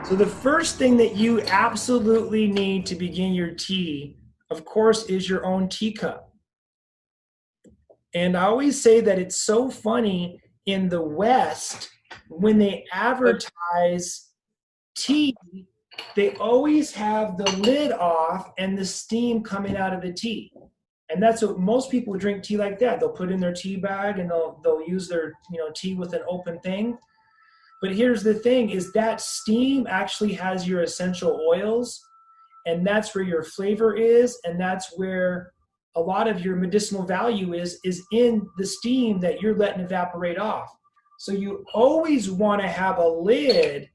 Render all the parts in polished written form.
So the first thing that you absolutely need to begin your tea, of course, is your own teacup. And I always say that it's so funny in the West when they advertise tea, they always have the lid off and the steam coming out of the tea. And that's what most people drink tea like that. They'll put in their tea bag and they'll use their tea with an open thing. But here's the thing is that steam actually has your essential oils, and that's where your flavor is, and that's where a lot of your medicinal value is in the steam that you're letting evaporate off. So you always want to have a lid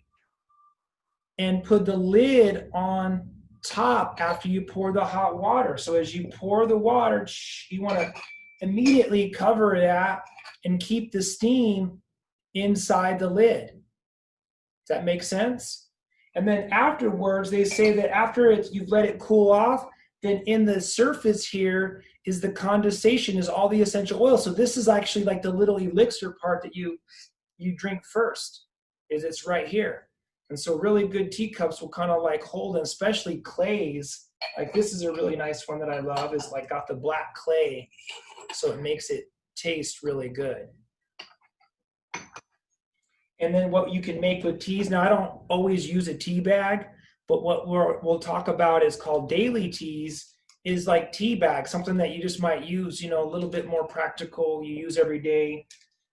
and put the lid on top after you pour the hot water. So as you pour the water, you want to immediately cover that and keep the steam inside the lid. Does that make sense? And then afterwards, they say that after you've let it cool off, then in the surface here is the condensation, is all the essential oil. So this is actually like the little elixir part that you drink first, is it's right here. And so really good teacups will kind of like hold, and especially clays. Like this is a really nice one that I love, is like got the black clay, so it makes it taste really good. And then what you can make with teas, now I don't always use a tea bag, but what we'll talk about is called daily teas, is like tea bags, something that you just might use, a little bit more practical, you use every day.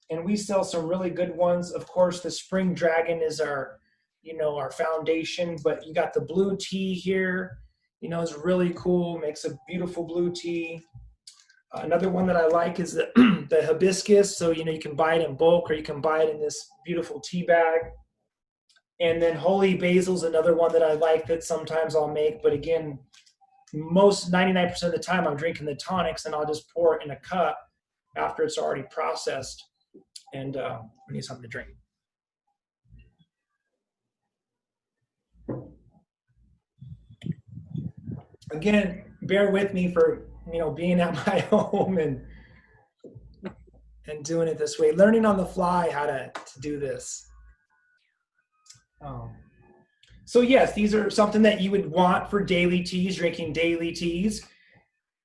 And we sell some really good ones. Of course, the Spring Dragon is our foundation, but you got the blue tea here, it's really cool, makes a beautiful blue tea. Another one that I like is the hibiscus. So, you can buy it in bulk, or you can buy it in this beautiful tea bag. And then holy basil is another one that I like that sometimes I'll make. But again, 99% of the time I'm drinking the tonics, and I'll just pour it in a cup after it's already processed. And I need something to drink. Again, bear with me for being at my home and doing it this way, learning on the fly how to do this. So yes, these are something that you would want for daily teas, drinking daily teas.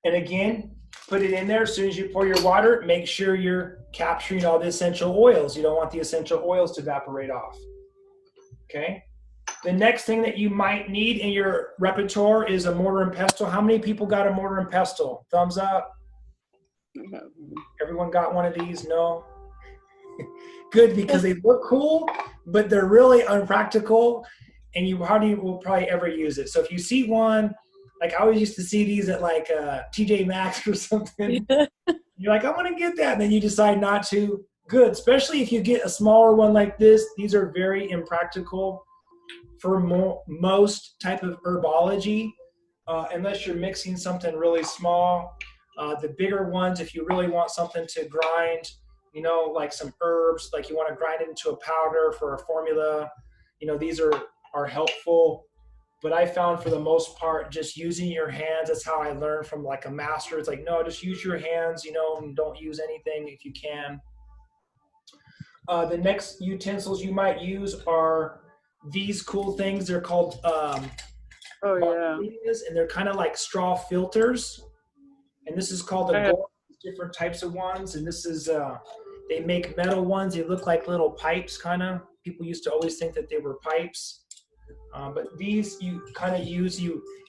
And again, put it in there as soon as you pour your water. Make sure you're capturing all the essential oils. You don't want the essential oils to evaporate off. Okay. The next thing that you might need in your repertoire is a mortar and pestle. How many people got a mortar and pestle? Thumbs up. Everyone got one of these? No? Good, because they look cool, but they're really unpractical, and you hardly will probably ever use it. So if you see one, like I always used to see these at like TJ Maxx or something. You're like, I want to get that, and then you decide not to. Good, especially if you get a smaller one like this. These are very impractical for most type of herbology, unless you're mixing something really small. The bigger ones, if you really want something to grind, like some herbs, like you want to grind it into a powder for a formula, these are helpful. But I found for the most part, just using your hands, that's how I learned from like a master. It's like, no, just use your hands, and don't use anything if you can. The next utensils you might use are these cool things. They're called and they're kind of like straw filters. And this is called a gourd. Different types of ones. And this is they make metal ones. They look like little pipes, kind of. People used to always think that they were pipes. But these you kind of use,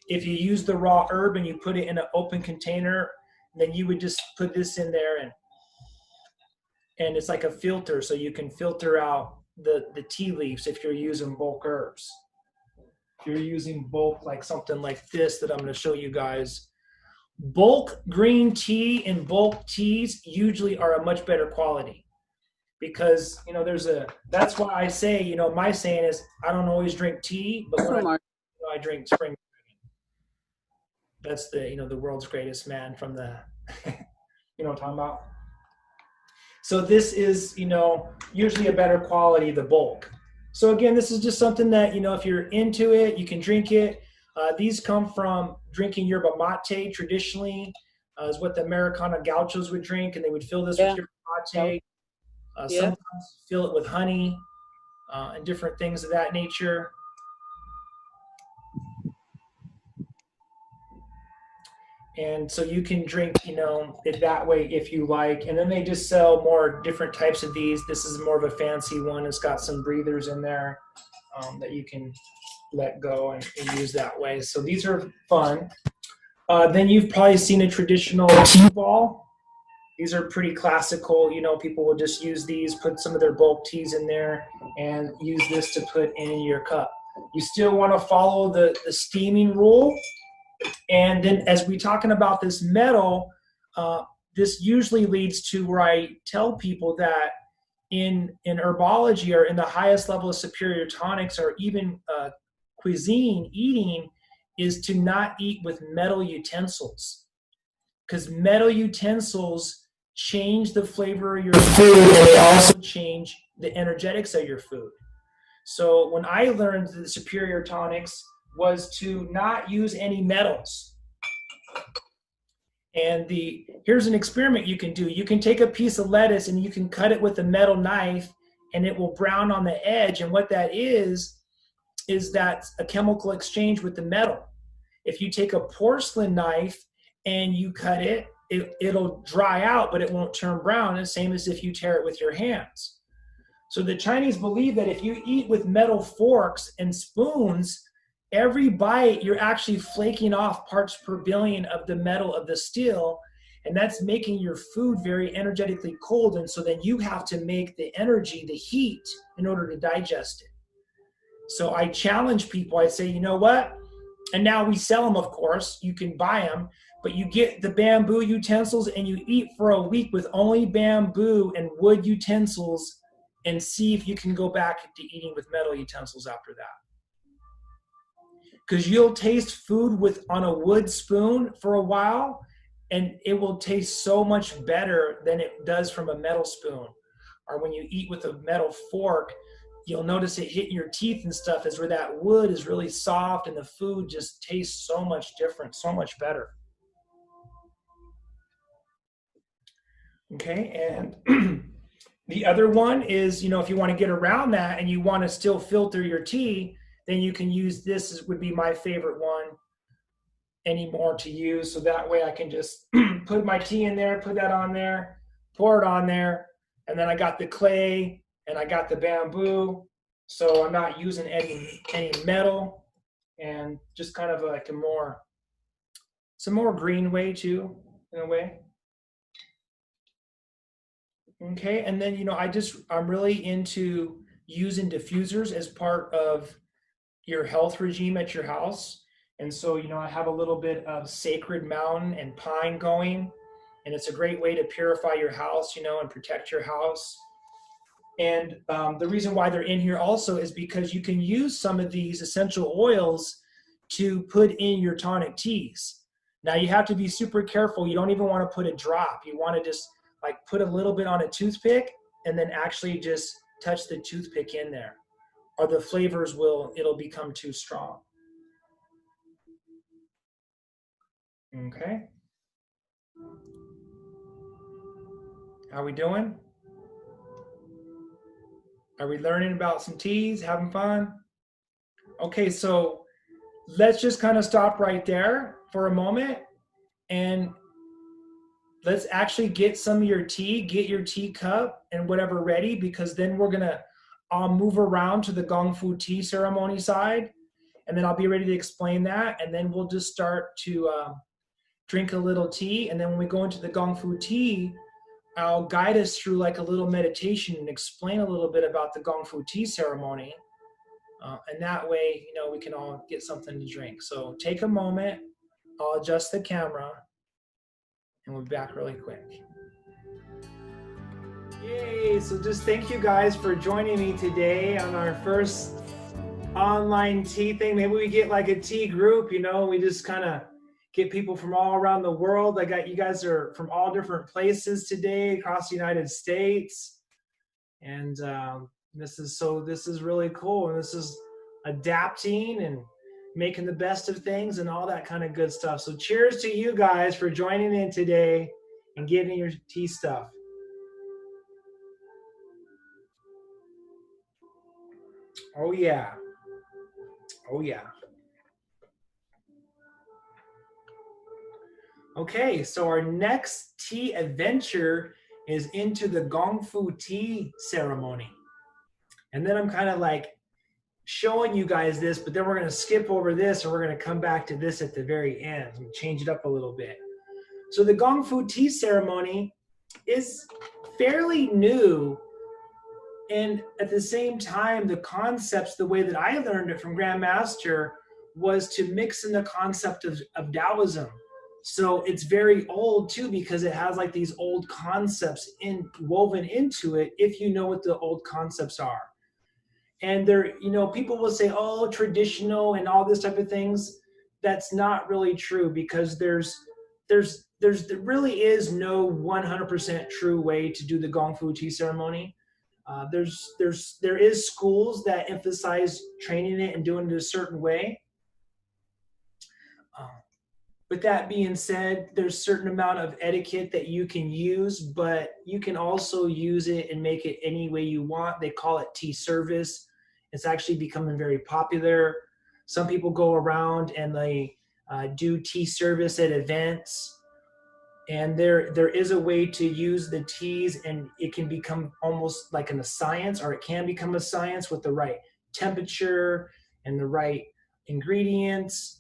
if you use the raw herb and you put it in an open container, then you would just put this in there, and it's like a filter, so you can filter out the tea leaves if you're using bulk herbs. If you're using bulk, like something like this that I'm going to show you guys, bulk green tea and bulk teas usually are a much better quality, because that's why I say, my saying is, I don't always drink tea, but when I drink Spring. That's the world's greatest man from the what I'm talking about. So this is, usually a better quality, the bulk. So again, this is just something that, if you're into it, you can drink it. These come from drinking yerba mate traditionally, is what the Americana gauchos would drink, and they would fill this with yerba mate. Sometimes fill it with honey and different things of that nature. And so you can drink, it that way if you like. And then they just sell more different types of these. This is more of a fancy one. It's got some breathers in there that you can let go and use that way. So these are fun. Then you've probably seen a traditional tea ball. These are pretty classical. People will just use these, put some of their bulk teas in there, and use this to put in your cup. You still want to follow the steaming rule. And then as we're talking about this metal, this usually leads to where I tell people that in herbology or in the highest level of superior tonics or even cuisine eating is to not eat with metal utensils, because metal utensils change the flavor of your food and they also change the energetics of your food. So when I learned the superior tonics was to not use any metals. And here's an experiment you can do. You can take a piece of lettuce and you can cut it with a metal knife and it will brown on the edge. And what that is that a chemical exchange with the metal. If you take a porcelain knife and you cut it, it'll dry out, but it won't turn brown. The same as if you tear it with your hands. So the Chinese believe that if you eat with metal forks and spoons, every bite you're actually flaking off parts per billion of the metal of the steel, and that's making your food very energetically cold. And so then you have to make the energy, the heat, in order to digest it. So I challenge people. I say, you know what? And now we sell them, of course. You can buy them, but you get the bamboo utensils and you eat for a week with only bamboo and wood utensils and see if you can go back to eating with metal utensils after that. Because you'll taste food on a wood spoon for a while and it will taste so much better than it does from a metal spoon. Or when you eat with a metal fork, you'll notice it hitting your teeth and stuff is where that wood is really soft and the food just tastes so much different, so much better. Okay, and the other one is, if you want to get around that and you want to still filter your tea, then you can use this, would be my favorite one anymore to use. So that way I can just put my tea in there, put that on there, pour it on there, and then I got the clay and I got the bamboo. So I'm not using any metal, and just kind of like some more green way too, in a way. Okay, and then I'm really into using diffusers as part of your health regime at your house. And so, I have a little bit of sacred mountain and pine going, and it's a great way to purify your house, and protect your house. And the reason why they're in here also is because you can use some of these essential oils to put in your tonic teas. Now you have to be super careful. You don't even want to put a drop. You want to just like put a little bit on a toothpick and then actually just touch the toothpick in there, or the flavors it'll become too strong. Okay. How we doing? Are we learning about some teas, having fun? Okay, so let's just kind of stop right there for a moment and let's actually get some of your tea, get your tea cup and whatever ready, because then we're gonna move around to the Gong Fu tea ceremony side, and then I'll be ready to explain that, and then we'll just start to drink a little tea, and then when we go into the Gong Fu tea, I'll guide us through like a little meditation and explain a little bit about the Gong Fu tea ceremony, and that way, we can all get something to drink. So take a moment, I'll adjust the camera, and we'll be back really quick. Yay! So just thank you guys for joining me today on our first online tea thing. Maybe we get like a tea group, we just kind of get people from all around the world. You guys are from all different places today across the United States. And this is really cool. And this is adapting and making the best of things and all that kind of good stuff. So cheers to you guys for joining in today and getting your tea stuff. Oh yeah. Oh yeah. Okay, so our next tea adventure is into the Gong Fu tea ceremony. And then I'm kind of like showing you guys this, but then we're going to skip over this and we're going to come back to this at the very end and change it up a little bit. So the Gong Fu tea ceremony is fairly new, and at the same time, the concepts, the way that I learned it from Grandmaster, was to mix in the concept of Taoism. So it's very old too because it has like these old concepts woven into it if you know what the old concepts are. And there, people will say, oh, traditional and all this type of things. That's not really true because there really is no 100% true way to do the Gong Fu tea ceremony. There is schools that emphasize training it and doing it a certain way. Uh, With that being said, there's a certain amount of etiquette that you can use, but you can also use it and make it any way you want. They call it tea service. It's actually becoming very popular. Some people go around and they do tea service at events. And there is a way to use the teas, and it can become almost like a science, or it can become a science with the right temperature and the right ingredients.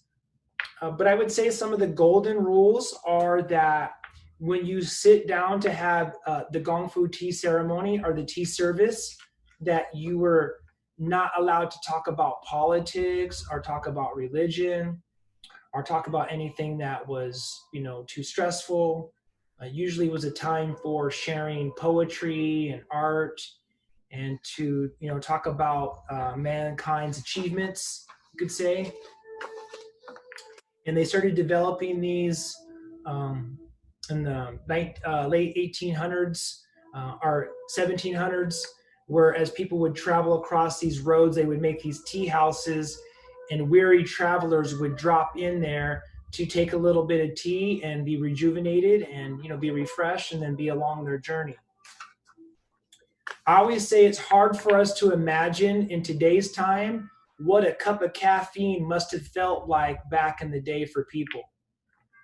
But I would say some of the golden rules are that when you sit down to have the Gong Fu tea ceremony or the tea service, that you were not allowed to talk about politics or talk about religion or talk about anything that was, too stressful. Usually it was a time for sharing poetry and art and to, talk about mankind's achievements, you could say. And they started developing these in the late 1800s or 1700s, where as people would travel across these roads, they would make these tea houses, and weary travelers would drop in there to take a little bit of tea and be rejuvenated and be refreshed and then be along their journey. I always say it's hard for us to imagine in today's time what a cup of caffeine must have felt like back in the day for people.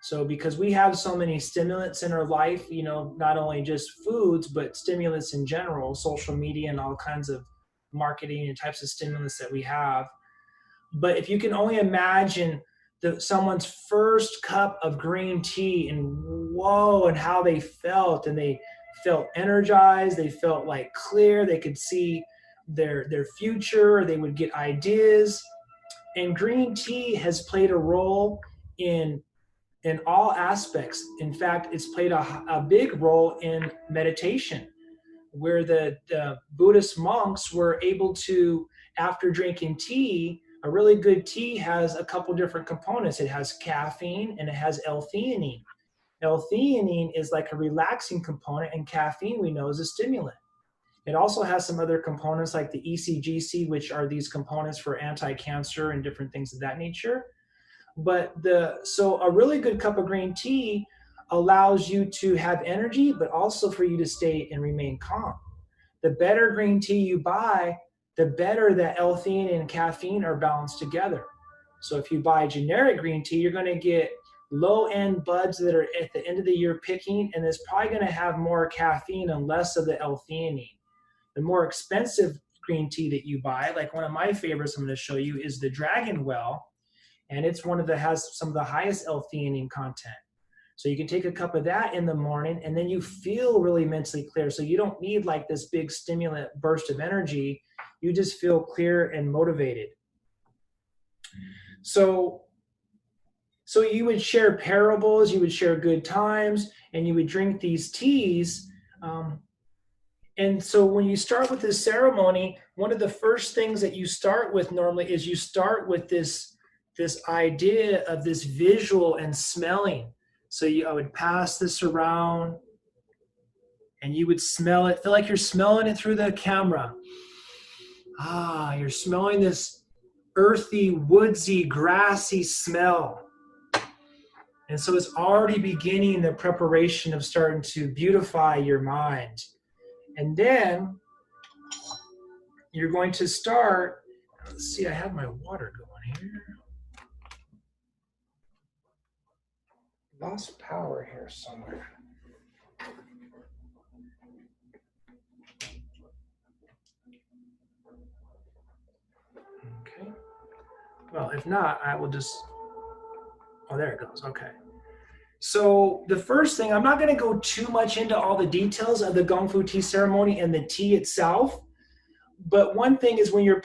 So, because we have so many stimulants in our life, not only just foods, but stimulants in general, social media, and all kinds of marketing and types of stimulants that we have. But if you can only imagine someone's first cup of green tea and whoa, and how they felt, and they felt energized, they felt like clear, they could see their future, they would get ideas. And green tea has played a role in all aspects. In fact, it's played a big role in meditation, where the Buddhist monks were able to, after drinking tea, a really good tea has a couple different components. It has caffeine and it has L-theanine. L-theanine is like a relaxing component, and caffeine we know is a stimulant. It also has some other components like the ECGC, which are these components for anti-cancer and different things of that nature. But so a really good cup of green tea allows you to have energy, but also for you to stay and remain calm. The better green tea you buy, the better that L-theanine and caffeine are balanced together. So if you buy generic green tea, you're going to get low-end buds that are at the end of the year picking, and it's probably going to have more caffeine and less of the L-theanine. The more expensive green tea that you buy, like one of my favorites I'm going to show you, is the Dragon Well, and it's one of the has some of the highest L-theanine content. So you can take a cup of that in the morning, and then you feel really mentally clear. So you don't need like this big stimulant burst of energy. You just feel clear and motivated. So you would share parables, you would share good times, and you would drink these teas. And so when you start with this ceremony, one of the first things that you start with normally is you start with this idea of this visual and smelling. So I would pass this around and you would smell it, feel like you're smelling it through the camera. You're smelling this earthy, woodsy, grassy smell. And so it's already beginning the preparation of starting to beautify your mind. And then you're going to start, let's see, I have my water going here. lost power here somewhere. Okay. Well, if not, I will just, oh, there it goes. Okay. So the first thing, I'm not going to go too much into all the details of the Gong Fu tea ceremony and the tea itself. But one thing is when you're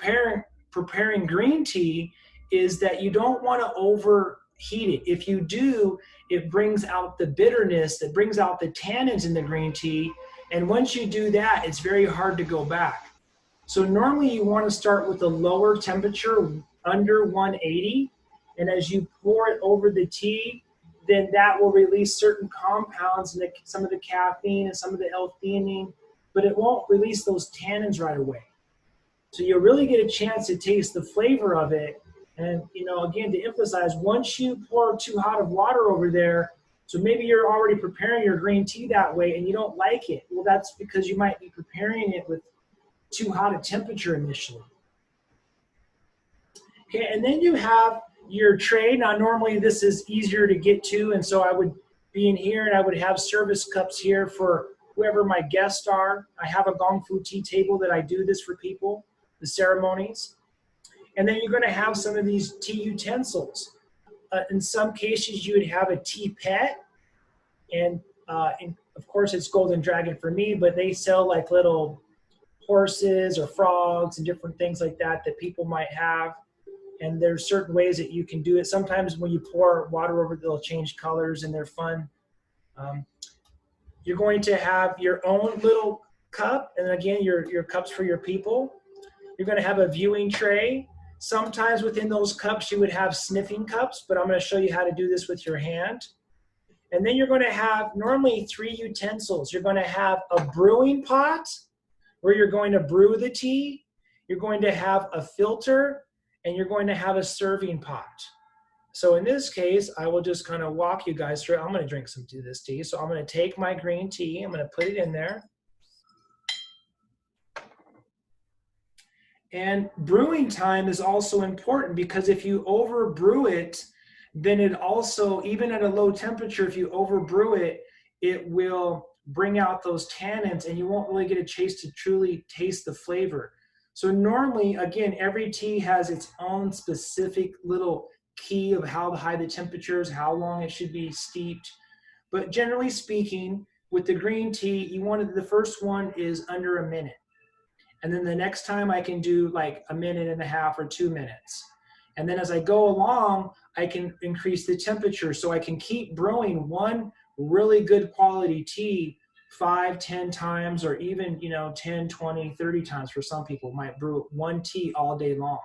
preparing green tea is that you don't want to overheat it. If you do, it brings out the bitterness, that brings out the tannins in the green tea. And once you do that, it's very hard to go back. So normally you want to start with a lower temperature, under 180. And as you pour it over the tea, then that will release certain compounds, and some of the caffeine and some of the L-theanine, but it won't release those tannins right away. So you'll really get a chance to taste the flavor of it. And, you know, again, to emphasize, once you pour too hot of water over there, so maybe you're already preparing your green tea that way and you don't like it. Well, that's because you might be preparing it with too hot a temperature initially. Okay, and then you have your tray. Now, normally this is easier to get to, and so I would be in here and I would have service cups here for whoever my guests are. I have a Gong Fu tea table that I do this for people, the ceremonies. And then you're going to have some of these tea utensils. In some cases, you would have a tea pet, and of course it's Golden Dragon for me, but they sell like little horses or frogs and different things like that that people might have. And there's certain ways that you can do it. Sometimes when you pour water over it, they'll change colors and they're fun. You're going to have your own little cup, and again, your cups for your people. You're going to have a viewing tray. Sometimes within those cups, you would have sniffing cups, but I'm going to show you how to do this with your hand. And then you're going to have normally 3 utensils. You're going to have a brewing pot where you're going to brew the tea. You're going to have a filter, and you're going to have a serving pot. So in this case, I will just kind of walk you guys through. I'm going to drink some of this tea. So I'm going to take my green tea. I'm going to put it in there. And brewing time is also important, because if you over brew it, then it also, even at a low temperature, if you over brew it, it will bring out those tannins and you won't really get a chance to truly taste the flavor. So normally, again, every tea has its own specific little key of how high the temperature is, how long it should be steeped. But generally speaking, with the green tea, you wanted, the first one is under a minute. And then the next time I can do like a minute and a half or 2 minutes. And then as I go along, I can increase the temperature, so I can keep brewing one really good quality tea 5, 10 times, or even, 10, 20, 30 times for some people might brew one tea all day long.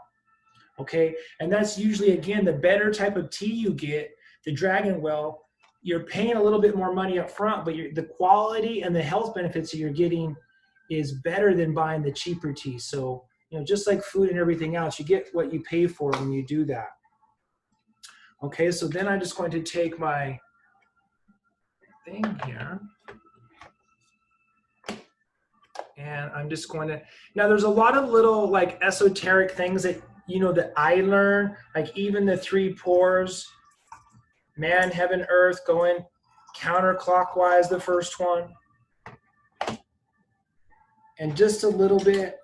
Okay, and that's usually, again, the better type of tea you get, the Dragon Well, you're paying a little bit more money up front, but the quality and the health benefits that you're getting is better than buying the cheaper tea. So, just like food and everything else, you get what you pay for when you do that. Okay, so then I'm just going to take my thing here. And I'm just going to, now there's a lot of little like esoteric things that, that I learned, like even the 3 pours, man, heaven, earth, going counterclockwise, the first one. And just a little bit.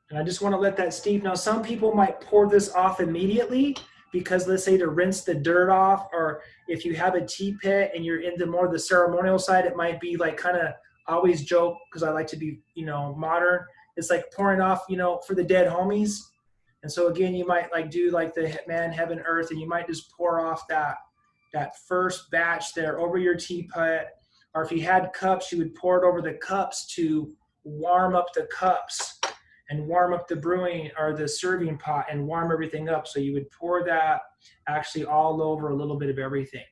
And I just want to let that steep. Now, some people might pour this off immediately because, let's say, to rinse the dirt off, or if you have a tea pit and you're into more the ceremonial side, it might be like kind of, always joke, because I like to be, modern. It's like pouring off, for the dead homies. And so again, you might like do like the man, heaven, earth, and you might just pour off that first batch there over your teapot. Or if you had cups, you would pour it over the cups to warm up the cups and warm up the brewing or the serving pot and warm everything up. So you would pour that actually all over a little bit of everything.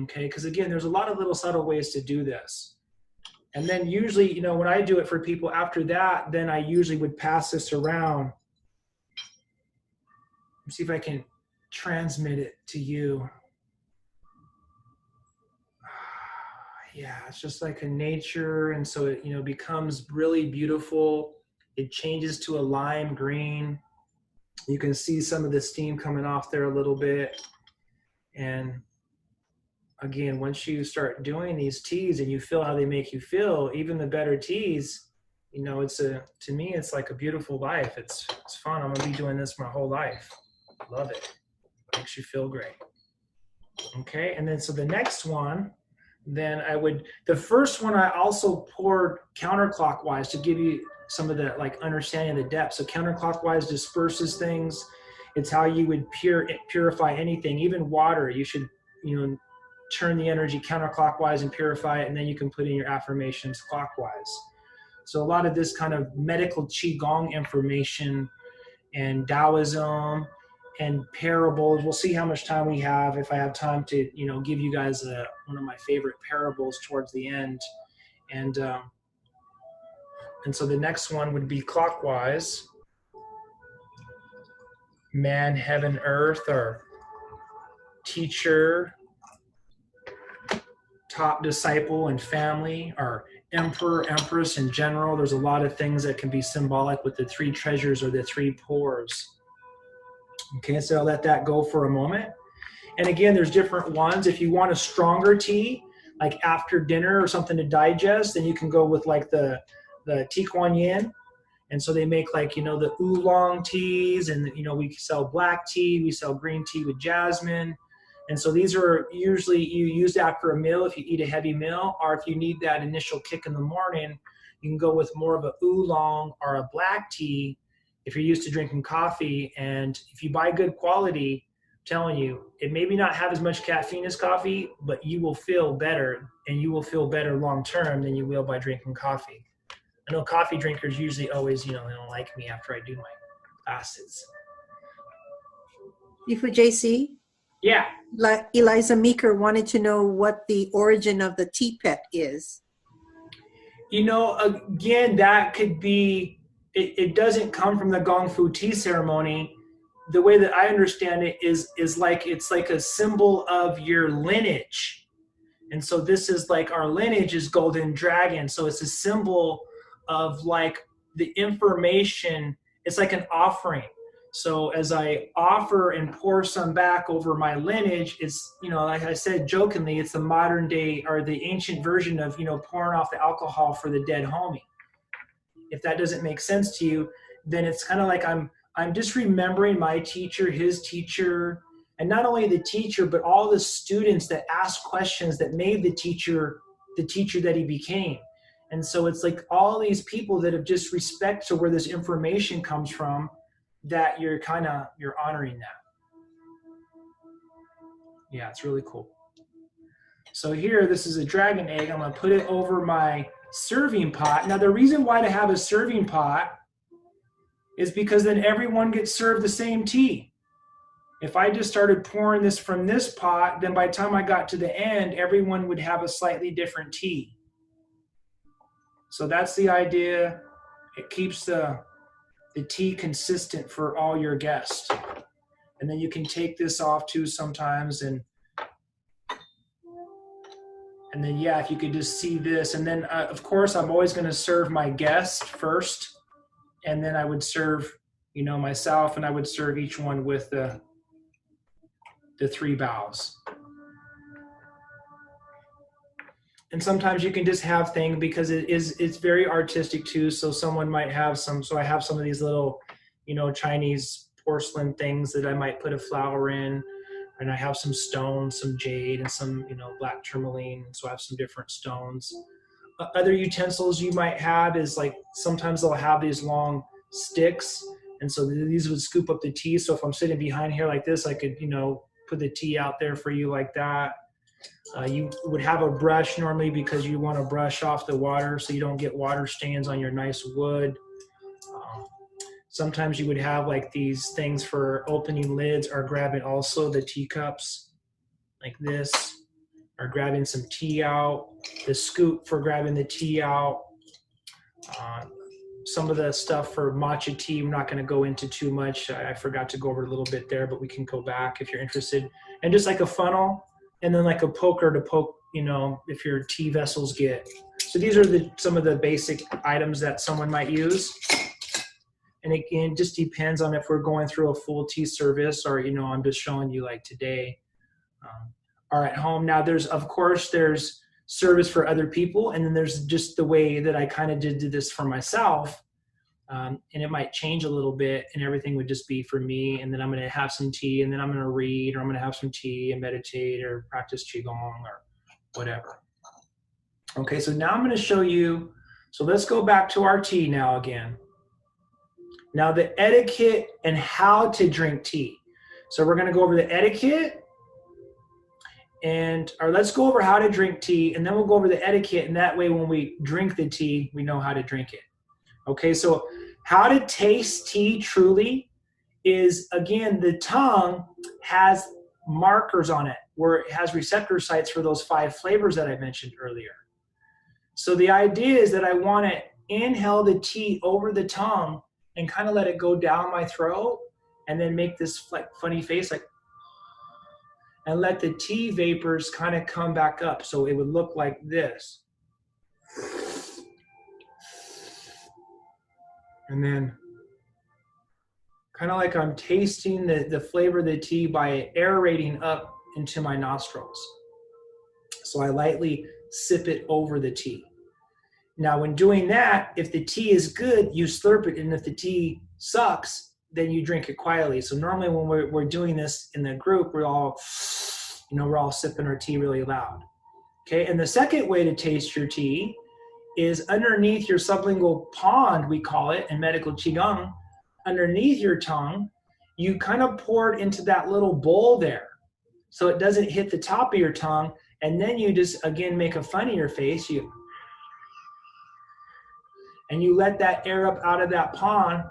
Okay, because again, there's a lot of little subtle ways to do this. And then usually, when I do it for people after that, then I usually would pass this around. Let's see if I can transmit it to you. Yeah, it's just like a nature. And so it, becomes really beautiful. It changes to a lime green. You can see some of the steam coming off there a little bit. And again, once you start doing these teas and you feel how they make you feel, even the better teas, you know, to me, it's like a beautiful life. It's fun. I'm gonna be doing this my whole life. Love it. Makes you feel great. Okay, and then so the next one, then the first one I also poured counterclockwise to give you some of the like understanding of the depth. So counterclockwise disperses things. It's how you would purify anything, even water. You should, you know, turn the energy counterclockwise and purify it, and then you can put in your affirmations clockwise. So a lot of this kind of medical qigong information and Taoism and parables. We'll see how much time we have. If I have time to, you know, give you guys one of my favorite parables towards the end, and so the next one would be clockwise. Man, heaven, earth, or teacher, top disciple, and family, or emperor, empress in general. There's a lot of things that can be symbolic with the three treasures or the three pores. Okay, so I'll let that go for a moment. And again, there's different ones. If you want a stronger tea, like after dinner or something to digest, then you can go with like the Tea Kuan Yin. And so they make like, you know, the oolong teas, and, you know, we sell black tea, we sell green tea with jasmine. And so these are usually you use after a meal if you eat a heavy meal, or if you need that initial kick in the morning, you can go with more of a oolong or a black tea if you're used to drinking coffee. And if you buy good quality, I'm telling you, it maybe not have as much caffeine as coffee, but you will feel better, and you will feel better long term than you will by drinking coffee. I know coffee drinkers usually always, you know, they don't like me after I do my classes. Before JC? Yeah. Eliza Meeker wanted to know what the origin of the teapot is. You know, again, that could be, it doesn't come from the Gong Fu tea ceremony. The way that I understand it is like, it's like a symbol of your lineage. And so this is like, our lineage is golden dragon. So it's a symbol of like the information. It's like an offering. So as I offer and pour some back over my lineage, it's, you know, like I said jokingly, it's the modern day or the ancient version of, you know, pouring off the alcohol for the dead homie. If that doesn't make sense to you, then it's kind of like I'm just remembering my teacher, his teacher, and not only the teacher, but all the students that asked questions that made the teacher that he became. And so it's like all these people that have just respect to where this information comes from, that you're honoring that. Yeah, it's really cool. So here, this is a dragon egg. I'm gonna put it over my serving pot. Now the reason why to have a serving pot is because then everyone gets served the same tea. If I just started pouring this from this pot, then by the time I got to the end, everyone would have a slightly different tea. So that's the idea. It keeps the tea consistent for all your guests. And then you can take this off too sometimes, and then, yeah, if you could just see this. And then, of course, I'm always going to serve my guest first, and then I would serve, you know, myself, and I would serve each one with the three bows. And sometimes you can just have things, because it's very artistic too. So someone might have so I have some of these little, you know, Chinese porcelain things that I might put a flower in, and I have some stones, some jade, and some, you know, black tourmaline. So I have some different stones. Other utensils you might have is like, sometimes they'll have these long sticks, and so these would scoop up the tea. So if I'm sitting behind here like this, I could, you know, put the tea out there for you like that. You would have a brush normally, because you want to brush off the water so you don't get water stains on your nice wood. Sometimes you would have like these things for opening lids, or grabbing also the teacups like this, or grabbing some tea out, the scoop for grabbing the tea out. Some of the stuff for matcha tea, I'm not going to go into too much. I forgot to go over a little bit there, but we can go back if you're interested. And just like a funnel, and then like a poker to poke, you know, if your tea vessels get. So these are some of the basic items that someone might use. And it just depends on if we're going through a full tea service, or, you know, I'm just showing you like today. are at home. Now there's, of course, there's service for other people, and then there's just the way that I kind of did this for myself. And it might change a little bit, and everything would just be for me. And then I'm going to have some tea, and then I'm going to read, or I'm going to have some tea and meditate or practice qigong or whatever. Okay, so now I'm going to show you. So let's go back to our tea now again. Now the etiquette and how to drink tea. So we're going to go over the etiquette, or let's go over how to drink tea, and then we'll go over the etiquette, and that way when we drink the tea, we know how to drink it. Okay, so how to taste tea truly is, again, the tongue has markers on it where it has receptor sites for those 5 flavors that I mentioned earlier. So the idea is that I want to inhale the tea over the tongue and kind of let it go down my throat, and then make this funny face like, and let the tea vapors kind of come back up. So it would look like this. And then kind of like I'm tasting the flavor of the tea by aerating up into my nostrils. So I lightly sip it over the tea. Now when doing that, if the tea is good, you slurp it. And if the tea sucks, then you drink it quietly. So normally when we're doing this in the group, we're all sipping our tea really loud. Okay, and the second way to taste your tea is underneath your sublingual pond, we call it in medical qigong. Underneath your tongue, you kind of pour it into that little bowl there, so it doesn't hit the top of your tongue. And then you just, again, make a funnier face. And you let that air up out of that pond.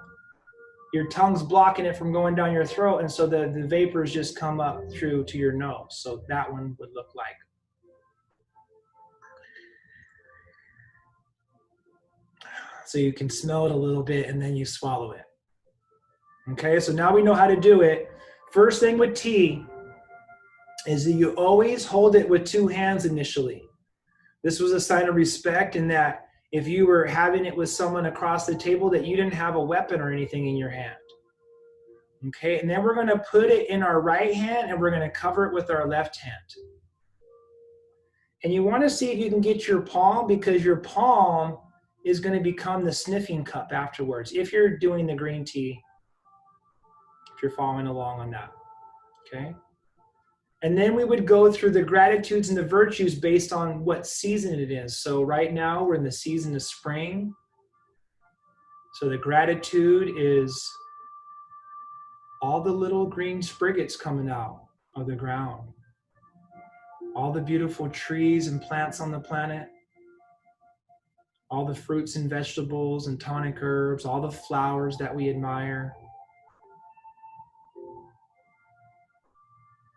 Your tongue's blocking it from going down your throat, and so the vapors just come up through to your nose. So that one would look like. So you can smell it a little bit, and then you swallow it. Okay, so now we know how to do it. First thing with tea is that you always hold it with 2 hands initially. This was a sign of respect, in that if you were having it with someone across the table, that you didn't have a weapon or anything in your hand. Okay, and then we're going to put it in our right hand, and we're going to cover it with our left hand. And you want to see if you can get your palm, because your palm is going to become the sniffing cup afterwards, if you're doing the green tea, if you're following along on that. Okay. And then we would go through the gratitudes and the virtues based on what season it is. So right now we're in the season of spring. So the gratitude is all the little green spriggets coming out of the ground, all the beautiful trees and plants on the planet, all the fruits and vegetables and tonic herbs, all the flowers that we admire.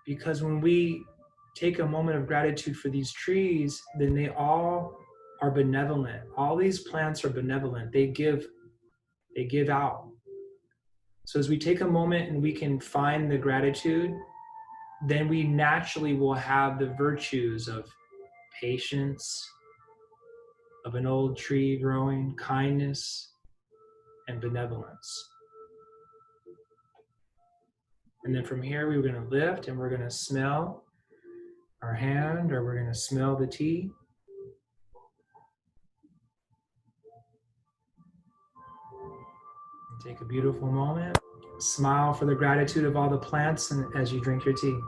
Because when we take a moment of gratitude for these trees, then they all are benevolent. All these plants are benevolent. They give out. So as we take a moment and we can find the gratitude, then we naturally will have the virtues of patience, of an old tree growing, kindness, and benevolence. And then from here, we're going to lift, and we're going to smell our hand, or we're going to smell the tea. And take a beautiful moment. Smile for the gratitude of all the plants and as you drink your tea.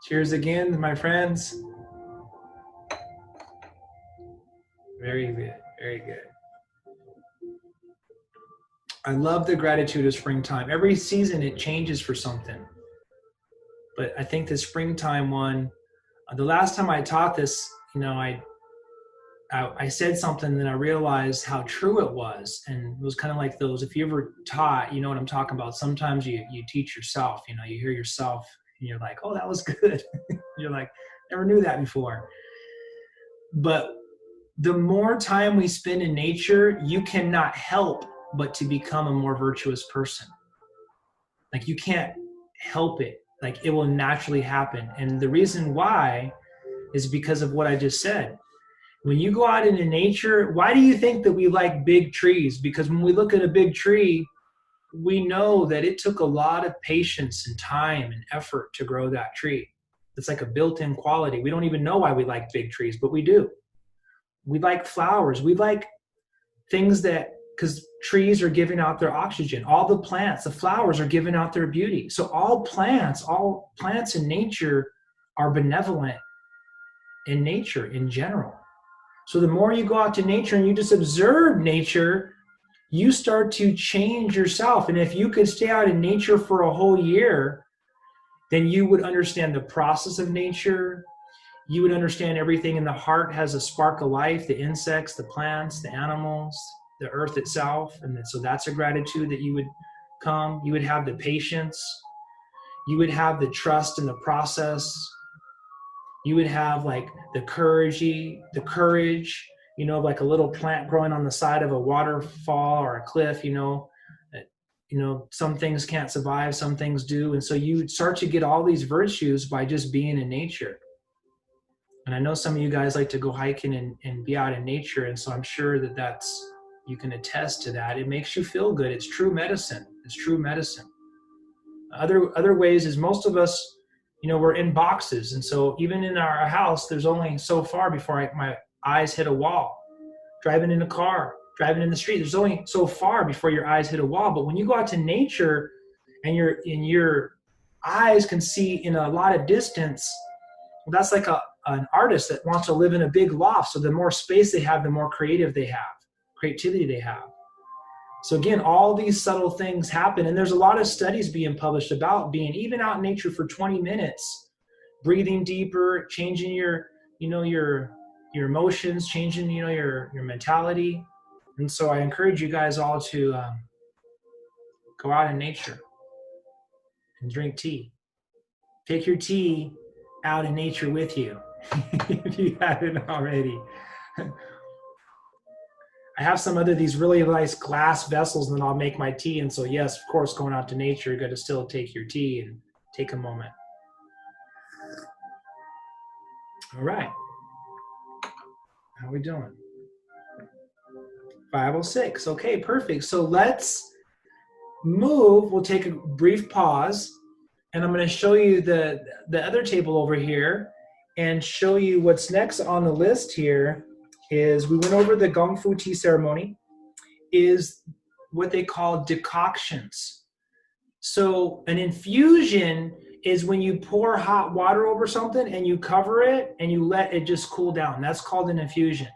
Cheers again, my friends. Very good, very good. I love the gratitude of springtime. Every season it changes for something. But I think the springtime one, the last time I taught this, I said something and I realized how true it was. And it was kind of like those, if you ever taught, you know what I'm talking about. Sometimes you teach yourself, you hear yourself and you're like, oh, that was good. You're like, never knew that before. But the more time we spend in nature, you cannot help but to become a more virtuous person. Like, you can't help it. Like it will naturally happen. And the reason why is because of what I just said. When you go out into nature, why do you think that we like big trees? Because when we look at a big tree, we know that it took a lot of patience and time and effort to grow that tree. It's like a built-in quality. We don't even know why we like big trees, but we do. We like flowers. We like things that, because trees are giving out their oxygen. All the plants, the flowers are giving out their beauty. So all plants in nature are benevolent in nature in general. So the more you go out to nature and you just observe nature, you start to change yourself. And if you could stay out in nature for a whole year, then you would understand the process of nature. You would understand everything in the heart has a spark of life, the insects, the plants, the animals, the earth itself. And so that's a gratitude that you would come. You would have the patience. You would have the trust in the process. You would have like the courage, like a little plant growing on the side of a waterfall or a cliff, some things can't survive, some things do. And so you start to get all these virtues by just being in nature. And I know some of you guys like to go hiking and be out in nature. And so I'm sure you can attest to that. It makes you feel good. It's true medicine. It's true medicine. Other ways is most of us, we're in boxes. And so even in our house, there's only so far before my eyes hit a wall. Driving in a car, driving in the street, there's only so far before your eyes hit a wall. But when you go out to nature and your eyes can see in a lot of distance, well, that's like an artist that wants to live in a big loft. So the more space they have, the more creativity they have. So again, all these subtle things happen. And there's a lot of studies being published about being even out in nature for 20 minutes, breathing deeper, changing your emotions, changing, your mentality. And so I encourage you guys all to go out in nature and drink tea. Take your tea out in nature with you if you haven't already. I have some other these really nice glass vessels, and then I'll make my tea. And so, yes, of course, going out to nature, you're going to still take your tea and take a moment. All right. How are we doing? 5:06. Okay, perfect. So let's move. We'll take a brief pause, and I'm going to show you the other table over here and show you what's next on the list here. Is we went over the Gong Fu tea ceremony, is what they call decoctions. So an infusion is when you pour hot water over something and you cover it and you let it just cool down. That's called an infusion.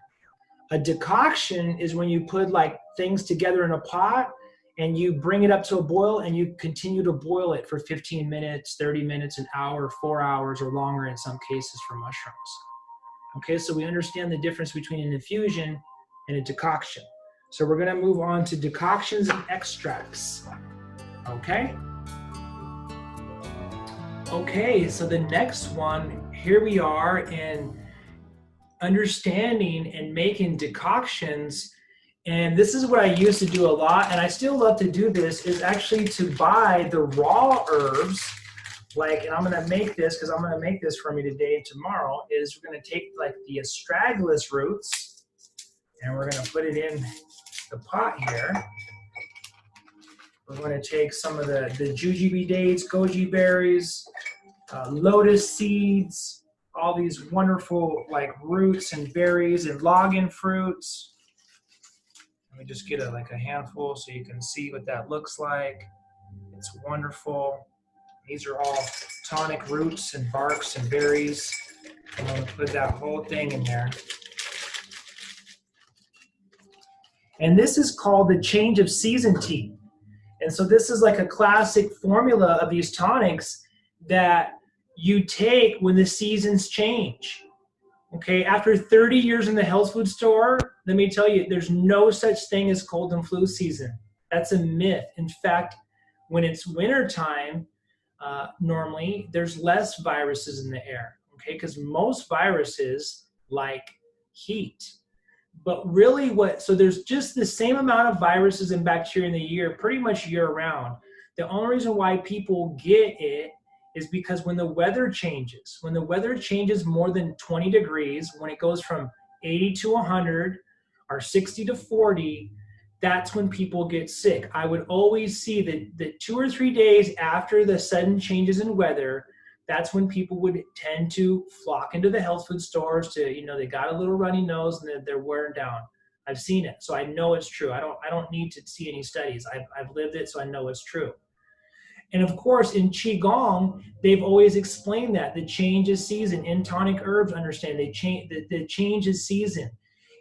A decoction is when you put like things together in a pot and you bring it up to a boil and you continue to boil it for 15 minutes, 30 minutes, an hour, 4 hours, or longer in some cases for mushrooms. Okay, so we understand the difference between an infusion and a decoction. So we're going to move on to decoctions and extracts. Okay? Okay, so the next one, here we are in understanding and making decoctions. And this is what I used to do a lot, and I still love to do this, is actually to buy the raw herbs. And I'm going to make this, because I'm going to make this for me today and tomorrow, is we're going to take like the astragalus roots and we're going to put it in the pot here. We're going to take some of the jujube dates, goji berries, lotus seeds, all these wonderful like roots and berries and logan fruits. Let me just get a handful so you can see what that looks like. It's wonderful. These are all tonic roots and barks and berries. I'm going to put that whole thing in there. And this is called the change of season tea. And so this is like a classic formula of these tonics that you take when the seasons change. Okay, after 30 years in the health food store, let me tell you, there's no such thing as cold and flu season. That's a myth. In fact, when it's wintertime, normally there's less viruses in the air, okay? Because most viruses like heat. But really so there's just the same amount of viruses and bacteria in the year, pretty much year round. The only reason why people get it is because when the weather changes more than 20 degrees, when it goes from 80 to 100 or 60 to 40, that's when people get sick. I would always see that 2 or 3 days after the sudden changes in weather, that's when people would tend to flock into the health food stores to, they got a little runny nose and they're wearing down. I've seen it, so I know it's true. I don't need to see any studies. I've lived it, so I know it's true. And of course, in Qigong, they've always explained that the change is season. In tonic herbs, understand the change is season.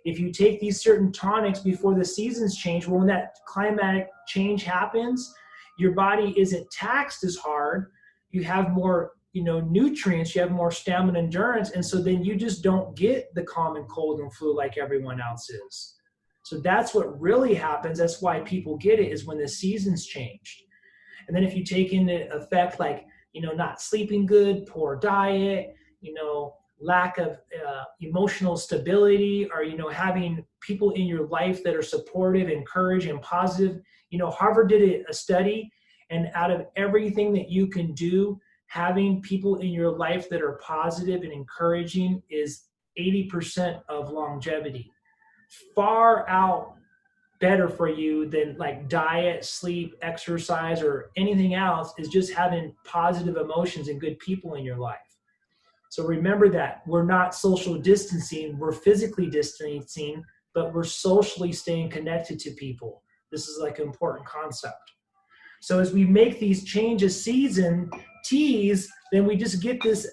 If you take these certain tonics before the seasons change, well, when that climatic change happens, your body isn't taxed as hard. You have more, nutrients. You have more stamina, endurance, and so then you just don't get the common cold and flu like everyone else is. So that's what really happens. That's why people get it, is when the seasons change. And then if you take into effect, like, not sleeping good, poor diet, lack of emotional stability, or, having people in your life that are supportive, encouraging, and positive. Harvard did a study, and out of everything that you can do, having people in your life that are positive and encouraging is 80% of longevity. Far out better for you than like diet, sleep, exercise, or anything else, is just having positive emotions and good people in your life. So remember that we're not social distancing, we're physically distancing, but we're socially staying connected to people. This is like an important concept. So as we make these changes season teas, then we just get this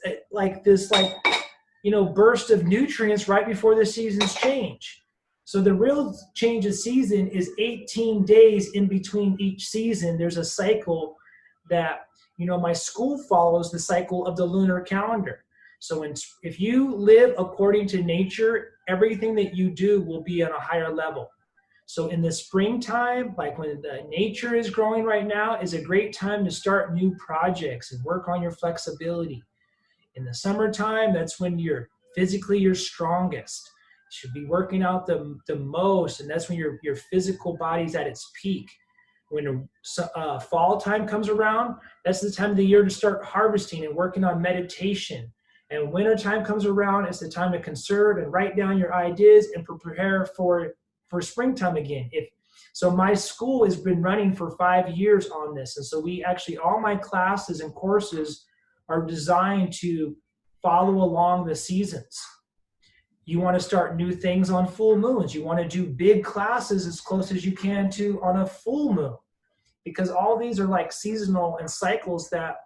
burst of nutrients right before the seasons change. So the real change of season is 18 days in between each season. There's a cycle that, my school follows the cycle of the lunar calendar. So if you live according to nature, everything that you do will be on a higher level. So in the springtime, like when the nature is growing right now, is a great time to start new projects and work on your flexibility. In the summertime, that's when you're strongest. You should be working out the most, and that's when your physical body's at its peak. When fall time comes around, that's the time of the year to start harvesting and working on meditation. And winter time comes around, it's the time to conserve and write down your ideas and prepare for springtime again. So my school has been running for 5 years on this. And so all my classes and courses are designed to follow along the seasons. You want to start new things on full moons. You want to do big classes as close as you can to on a full moon, because all these are like seasonal and cycles that,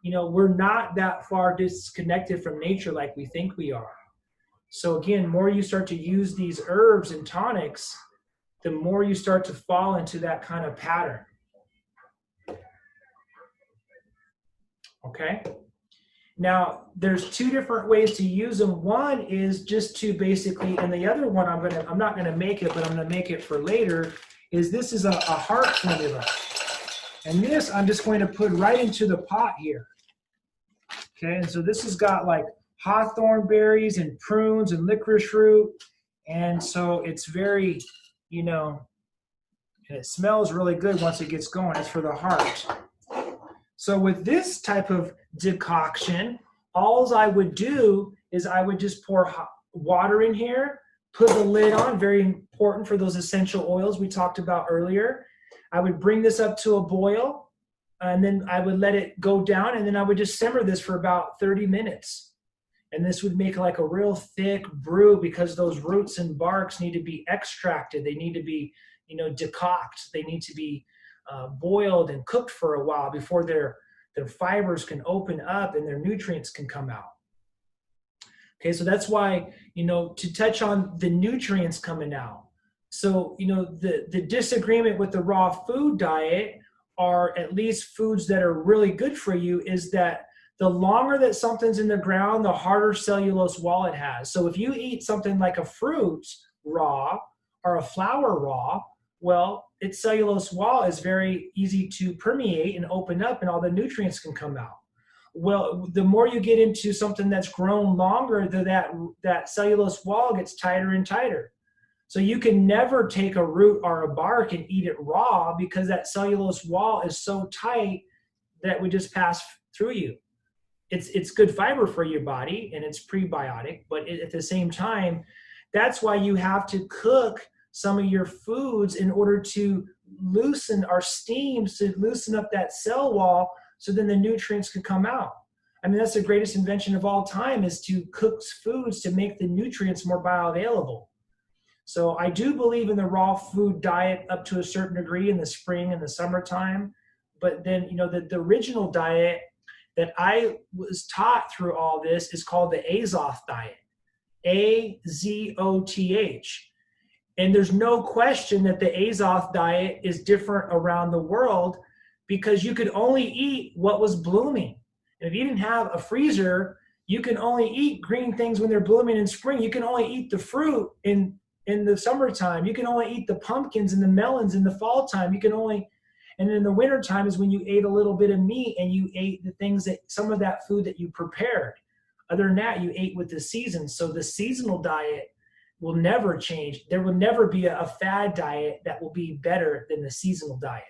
we're not that far disconnected from nature like we think we are. So again, more you start to use these herbs and tonics, the more you start to fall into that kind of pattern. Okay? Now, there's 2 different ways to use them. One is just to basically, and the other one I'm not gonna make it, but I'm gonna make it for later, this is a heart formula. And this I'm just going to put right into the pot here. Okay, and so this has got like hawthorn berries and prunes and licorice root. And so it's very, and it smells really good once it gets going. It's for the heart. So with this type of decoction, all I would do is I would just pour water in here, put the lid on, very important for those essential oils we talked about earlier. I would bring this up to a boil, and then I would let it go down, and then I would just simmer this for about 30 minutes. And this would make like a real thick brew, because those roots and barks need to be extracted. They need to be, decocted. They need to be boiled and cooked for a while before their fibers can open up and their nutrients can come out. Okay, so that's why, to touch on the nutrients coming out. So, the disagreement with the raw food diet, or at least foods that are really good for you, is that the longer that something's in the ground, the harder cellulose wall it has. So if you eat something like a fruit raw or a flower raw, well, its cellulose wall is very easy to permeate and open up, and all the nutrients can come out. Well, the more you get into something that's grown longer, that cellulose wall gets tighter and tighter. So you can never take a root or a bark and eat it raw, because that cellulose wall is so tight that it would just pass through you. it's good fiber for your body and it's prebiotic, but at the same time, that's why you have to cook some of your foods in order to loosen our steams, to loosen up that cell wall so then the nutrients can come out. I mean, that's the greatest invention of all time, is to cook foods to make the nutrients more bioavailable. So I do believe in the raw food diet up to a certain degree in the spring and the summertime. But then, the original diet that I was taught through all this is called the Azoth diet, Azoth. And there's no question that the Azoth diet is different around the world because you could only eat what was blooming. And if you didn't have a freezer, you can only eat green things when they're blooming in spring. You can only eat the fruit in the summertime. You can only eat the pumpkins and the melons in the fall time. And in the winter time is when you ate a little bit of meat and you ate the things some of that food that you prepared. Other than that, you ate with the seasons. So the seasonal diet will never change. There will never be a fad diet that will be better than the seasonal diet.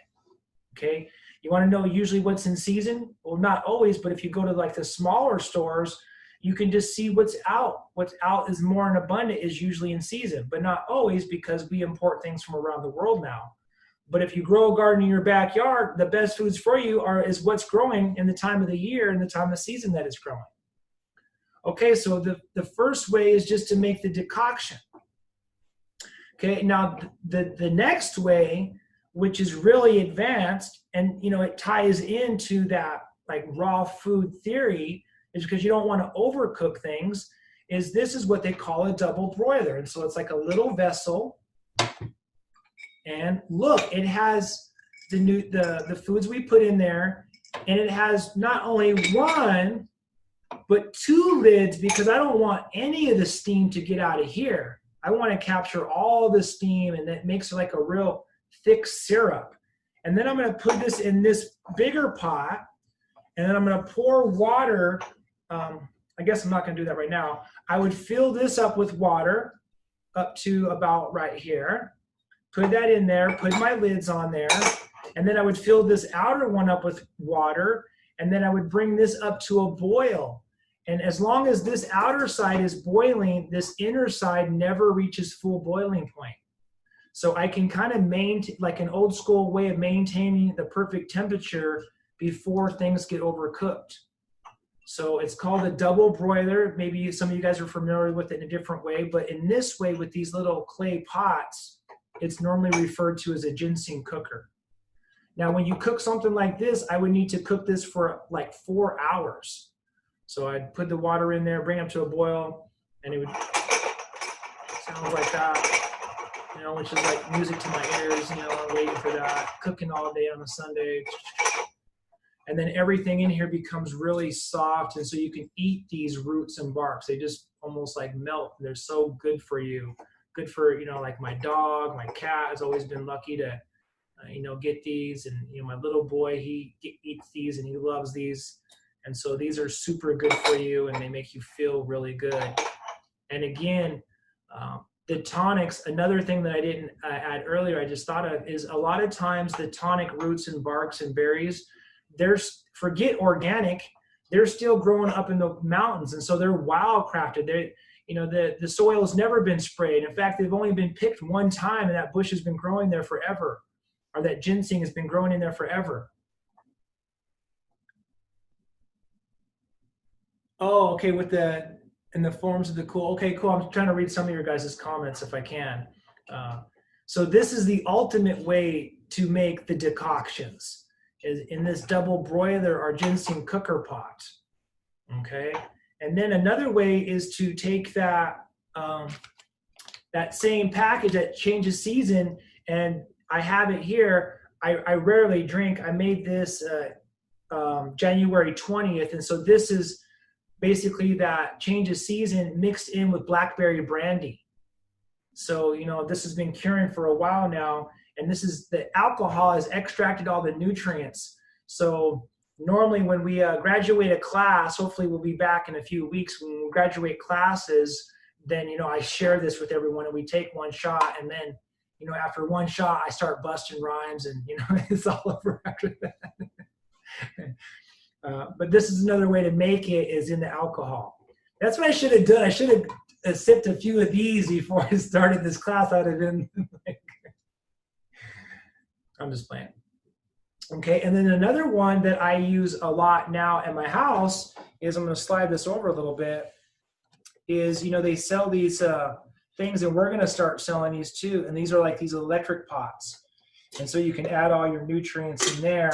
Okay. You want to know usually what's in season? Well, not always, but if you go to like the smaller stores, you can just see what's out. What's out is more in abundant is usually in season, but not always because we import things from around the world now. But if you grow a garden in your backyard, the best foods for you is what's growing in the time of the year and the time of season that it's growing. Okay, so the first way is just to make the decoction. Okay, now the next way, which is really advanced, and it ties into that like raw food theory, is because you don't want to overcook things, this is what they call a double broiler. And so it's like a little vessel. And look, it has the foods we put in there, and it has not only one, but two lids, because I don't want any of the steam to get out of here. I want to capture all the steam, and that makes it like a real thick syrup. And then I'm going to put this in this bigger pot, and then I'm going to pour water. I guess I'm not going to do that right now. I would fill this up with water up to about right here. Put that in there, put my lids on there, and then I would fill this outer one up with water, and then I would bring this up to a boil. And as long as this outer side is boiling, this inner side never reaches full boiling point. So I can kind of maintain, like an old school way of maintaining the perfect temperature before things get overcooked. So it's called a double broiler. Maybe some of you guys are familiar with it in a different way, but in this way, with these little clay pots, it's normally referred to as a ginseng cooker. Now, when you cook something like this, I would need to cook this for like 4 hours. So I'd put the water in there, bring it up to a boil, and it would sound like that, which is like music to my ears, waiting for that, cooking all day on a Sunday. And then everything in here becomes really soft, and so you can eat these roots and barks. They just almost like melt. They're so good for you. Good for, like my dog, my cat has always been lucky to, get these. And, my little boy, he eats these and he loves these. And so these are super good for you, and they make you feel really good. And again, the tonics, another thing that I didn't add earlier, I just thought of, is a lot of times the tonic roots and barks and berries, forget organic, they're still growing up in the mountains. And so they're wildcrafted. The soil has never been sprayed. In fact, they've only been picked one time, and that bush has been growing there forever, or that ginseng has been growing in there forever. Oh, okay, in the forms of the cool. Okay, cool. I'm trying to read some of your guys' comments if I can. So this is the ultimate way to make the decoctions, is in this double broiler or ginseng cooker pot. Okay. And then another way is to take that that same package that changes season, and I have it here. I rarely drink. I made this January 20th, and so this is basically that change of season mixed in with blackberry brandy. So this has been curing for a while now, and the alcohol has extracted all the nutrients. So normally when we graduate a class, hopefully we'll be back in a few weeks, when we graduate classes, then, I share this with everyone, and we take one shot, and then, after one shot, I start busting rhymes, and, it's all over after that. But this is another way to make it is in the alcohol. That's what I should have done. I should have sipped a few of these before I started this class. I'd have been like, I'm just playing. Okay, and then another one that I use a lot now at my house is, I'm going to slide this over a little bit, is, they sell these things, and we're going to start selling these too. And these are like these electric pots. And so you can add all your nutrients in there,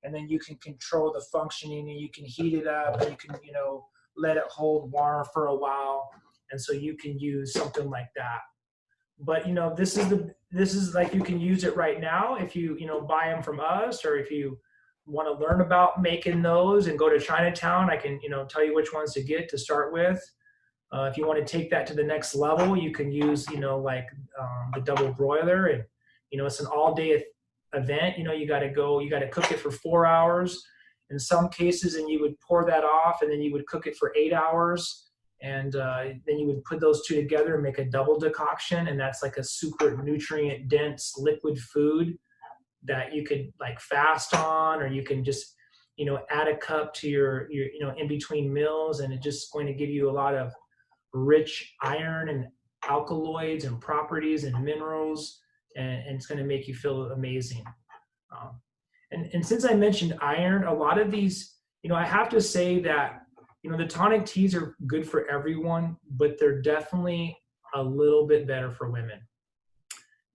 and then you can control the functioning, and you can heat it up, and you can, let it hold warm for a while. And so you can use something like that. But this is like, you can use it right now if you buy them from us, or if you want to learn about making those and go to Chinatown, I can tell you which ones to get to start with. If you want to take that to the next level, you can use like the double broiler, and it's an all-day event. You got to cook it for 4 hours in some cases, and you would pour that off, and then you would cook it for 8 hours. And then you would put those two together and make a double decoction, and that's like a super nutrient dense liquid food that you could like fast on, or you can just add a cup to your in between meals, and it's just going to give you a lot of rich iron and alkaloids and properties and minerals, and it's going to make you feel amazing. And since I mentioned iron, a lot of these, I have to say that the tonic teas are good for everyone, but they're definitely a little bit better for women.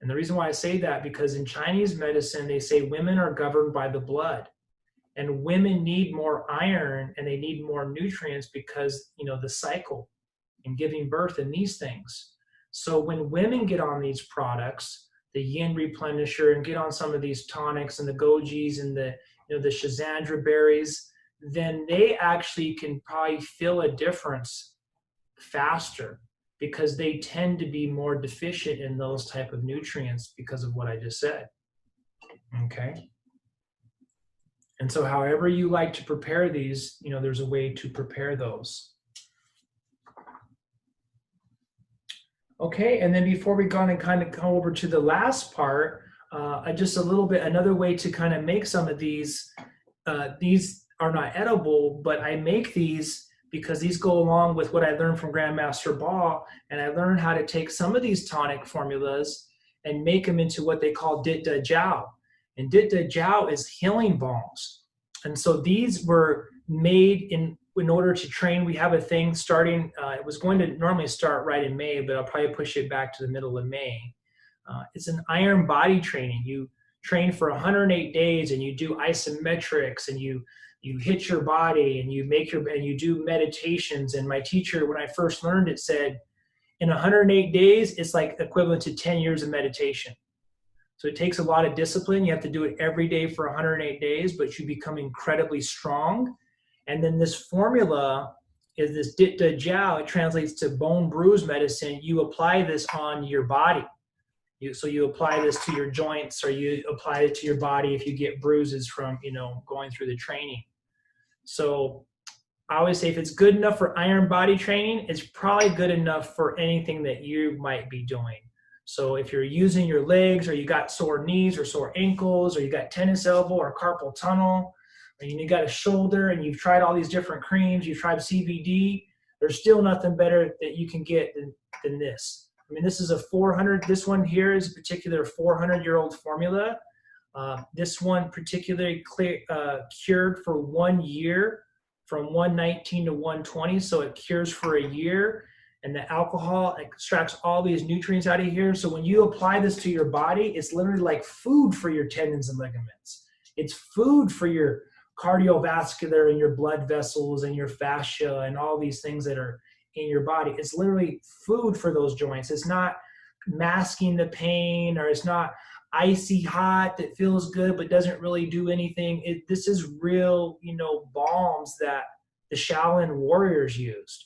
And the reason why I say that, because in Chinese medicine, they say women are governed by the blood, and women need more iron and they need more nutrients because, the cycle and giving birth and these things. So when women get on these products, the yin replenisher, and get on some of these tonics and the gojis and the schizandra berries, then they actually can probably feel a difference faster, because they tend to be more deficient in those type of nutrients because of what I just said. Okay. And so however you like to prepare these, there's a way to prepare those. Okay, and then before we go on and kind of come over to the last part, just a little bit, another way to kind of make some of these are not edible, but I make these because these go along with what I learned from Grandmaster Ball, and I learned how to take some of these tonic formulas and make them into what they call Dit Da Jiao. And Dit Da Jiao is healing balms. And so these were made in order to train. We have a thing starting, it was going to normally start right in May, but I'll probably push it back to the middle of May. It's an iron body training. You train for 108 days, and you do isometrics, and you hit your body, and you do meditations. And my teacher, when I first learned it, said in 108 days, it's like equivalent to 10 years of meditation. So it takes a lot of discipline. You have to do it every day for 108 days, but you become incredibly strong. And then this formula is this Dit Da Jiao. It translates to bone bruise medicine. You apply this on your body. So you apply this to your joints, or you apply it to your body if you get bruises from, going through the training. So I always say, if it's good enough for iron body training, it's probably good enough for anything that you might be doing. So if you're using your legs, or you got sore knees or sore ankles, or you got tennis elbow or carpal tunnel, or you got a shoulder, and you've tried all these different creams, you've tried CBD, there's still nothing better that you can get than this. I mean, this is a 400, this one here is a particular 400-year-old formula. This one particularly cured for 1 year, from 119 to 120, so it cures for a year. And the alcohol extracts all these nutrients out of here. So when you apply this to your body, it's literally like food for your tendons and ligaments. It's food for your cardiovascular and your blood vessels and your fascia and all these things that are in your body. It's literally food for those joints. It's not masking the pain, or it's not icy hot that feels good but doesn't really do anything. This is real, balms that the Shaolin warriors used.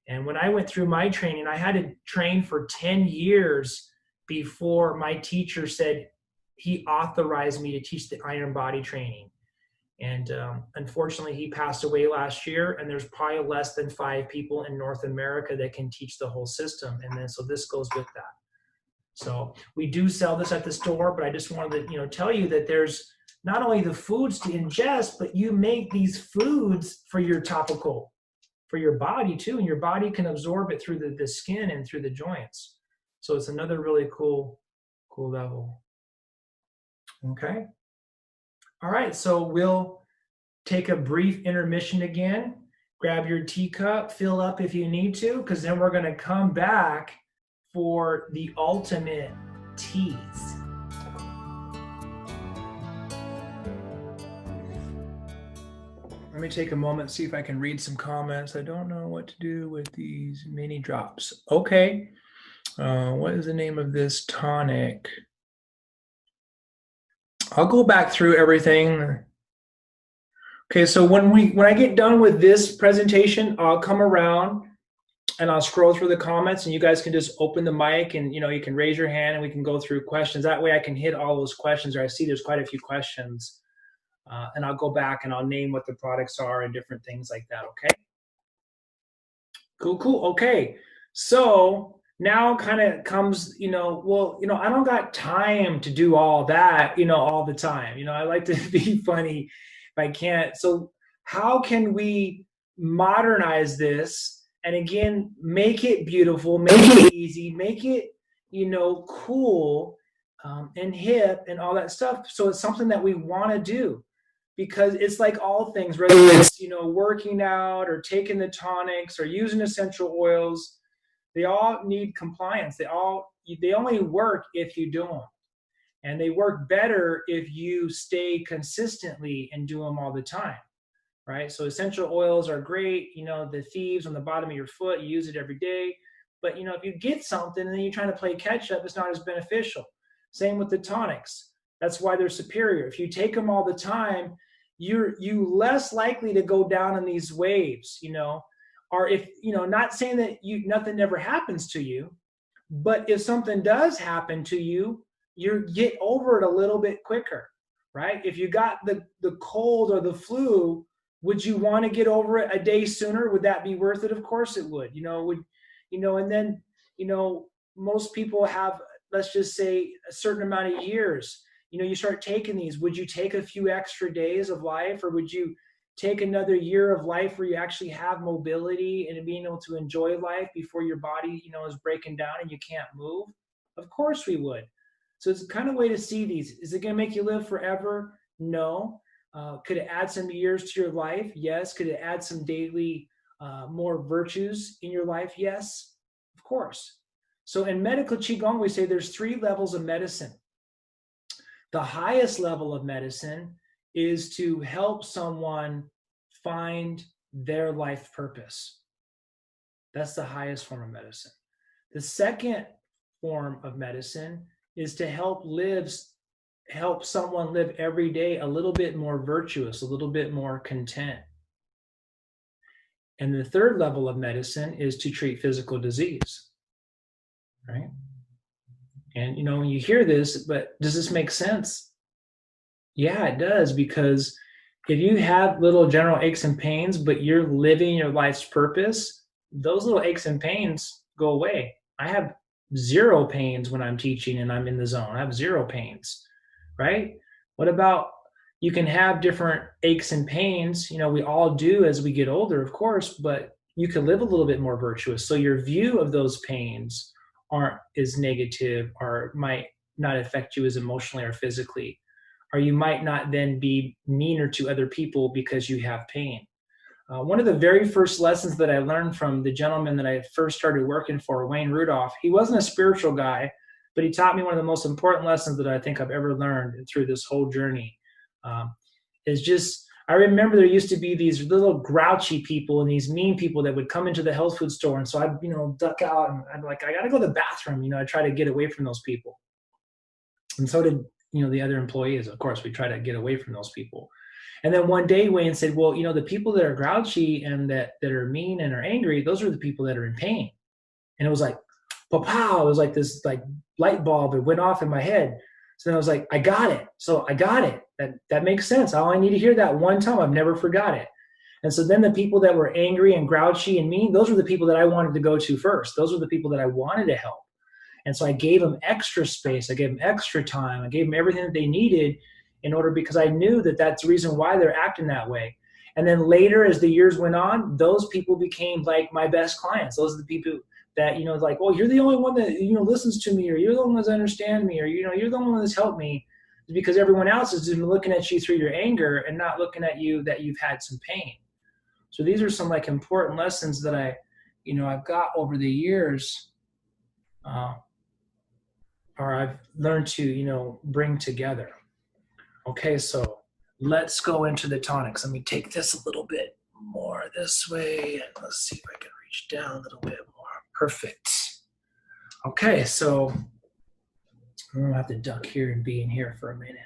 And when I went through my training, I had to train for 10 years before my teacher said he authorized me to teach the iron body training. And unfortunately, he passed away last year, and there's probably less than 5 people in North America that can teach the whole system. And then, so this goes with that. So we do sell this at the store, but I just wanted to, tell you that there's not only the foods to ingest, but you make these foods for your topical, for your body too, and your body can absorb it through the skin and through the joints. So it's another really cool level. Okay. All right, so we'll take a brief intermission again. Grab your teacup, fill up if you need to, because then we're going to come back for the ultimate teas. Let me take a moment, see if I can read some comments. I don't know what to do with these mini drops. Okay, what is the name of this tonic? I'll go back through everything. Okay, so when I get done with this presentation, I'll come around and I'll scroll through the comments, and you guys can just open the mic, and you can raise your hand and we can go through questions. That way I can hit all those questions, or I see there's quite a few questions, and I'll go back and I'll name what the products are and different things like that. Okay. Cool. Okay, so now kind of comes, I don't got time to do all that, all the time. I like to be funny if I can't. So how can we modernize this and again, make it beautiful, make it easy, make it, cool and hip and all that stuff. So it's something that we want to do, because it's like all things, whether it's, working out or taking the tonics or using essential oils, they all need compliance. They only work if you do them. And they work better if you stay consistently and do them all the time, right? So essential oils are great. The thieves on the bottom of your foot, you use it every day. But, if you get something and then you're trying to play catch up, it's not as beneficial. Same with the tonics. That's why they're superior. If you take them all the time, you're less likely to go down in these waves, or if, not saying that nothing ever happens to you, but if something does happen to you, you get over it a little bit quicker, right? If you got the cold or the flu, would you want to get over it a day sooner? Would that be worth it? Of course it would, and then, most people have, let's just say, a certain amount of years. You start taking these. Would you take a few extra days of life, or would you take another year of life where you actually have mobility and being able to enjoy life before your body, is breaking down and you can't move? Of course we would. So it's a kind of way to see these. Is it going to make you live forever? No. Could it add some years to your life? Yes. Could it add some daily more virtues in your life? Yes, of course. So in medical Qigong, we say there's 3 levels of medicine. The highest level of medicine is to help someone find their life purpose. That's the highest form of medicine. The second form of medicine is to help someone live every day a little bit more virtuous, a little bit more content. And the third level of medicine is to treat physical disease, right? And, when you hear this, but does this make sense? Yeah, it does, because if you have little general aches and pains, but you're living your life's purpose, those little aches and pains go away. I have 0 pains when I'm teaching and I'm in the zone. I have 0 pains, right? What about, you can have different aches and pains, we all do as we get older, of course, but you can live a little bit more virtuous. So your view of those pains aren't as negative, or might not affect you as emotionally or physically, or you might not then be meaner to other people because you have pain. One of the very first lessons that I learned from the gentleman that I first started working for, Wayne Rudolph, he wasn't a spiritual guy, but he taught me one of the most important lessons that I think I've ever learned through this whole journey. I remember there used to be these little grouchy people and these mean people that would come into the health food store. And so I'd, duck out, and I'd like, I got to go to the bathroom. I try to get away from those people. And so did, the other employees. Of course, we try to get away from those people. And then one day Wayne said, well, the people that are grouchy and that are mean and are angry, those are the people that are in pain. And it was like, pow, it was like this like light bulb. It went off in my head. So then I was like, I got it. So I got it. That makes sense. All I need to hear that one time. I've never forgot it. And so then the people that were angry and grouchy and mean, those were the people that I wanted to go to first. Those were the people that I wanted to help. And so I gave them extra space. I gave them extra time. I gave them everything that they needed. because I knew that that's the reason why they're acting that way. And then later, as the years went on, those people became like my best clients. Those are the people that, like, oh, you're the only one that, listens to me, or you're the only one that understands me, or, you're the only one that's helped me. It's because everyone else is just looking at you through your anger and not looking at you that you've had some pain. So these are some like important lessons that I've got over the years, or I've learned to, bring together. Okay, so let's go into the tonics. Let me take this a little bit more this way, and let's see if I can reach down a little bit more. Perfect. Okay, so I'm gonna have to duck here and be in here for a minute.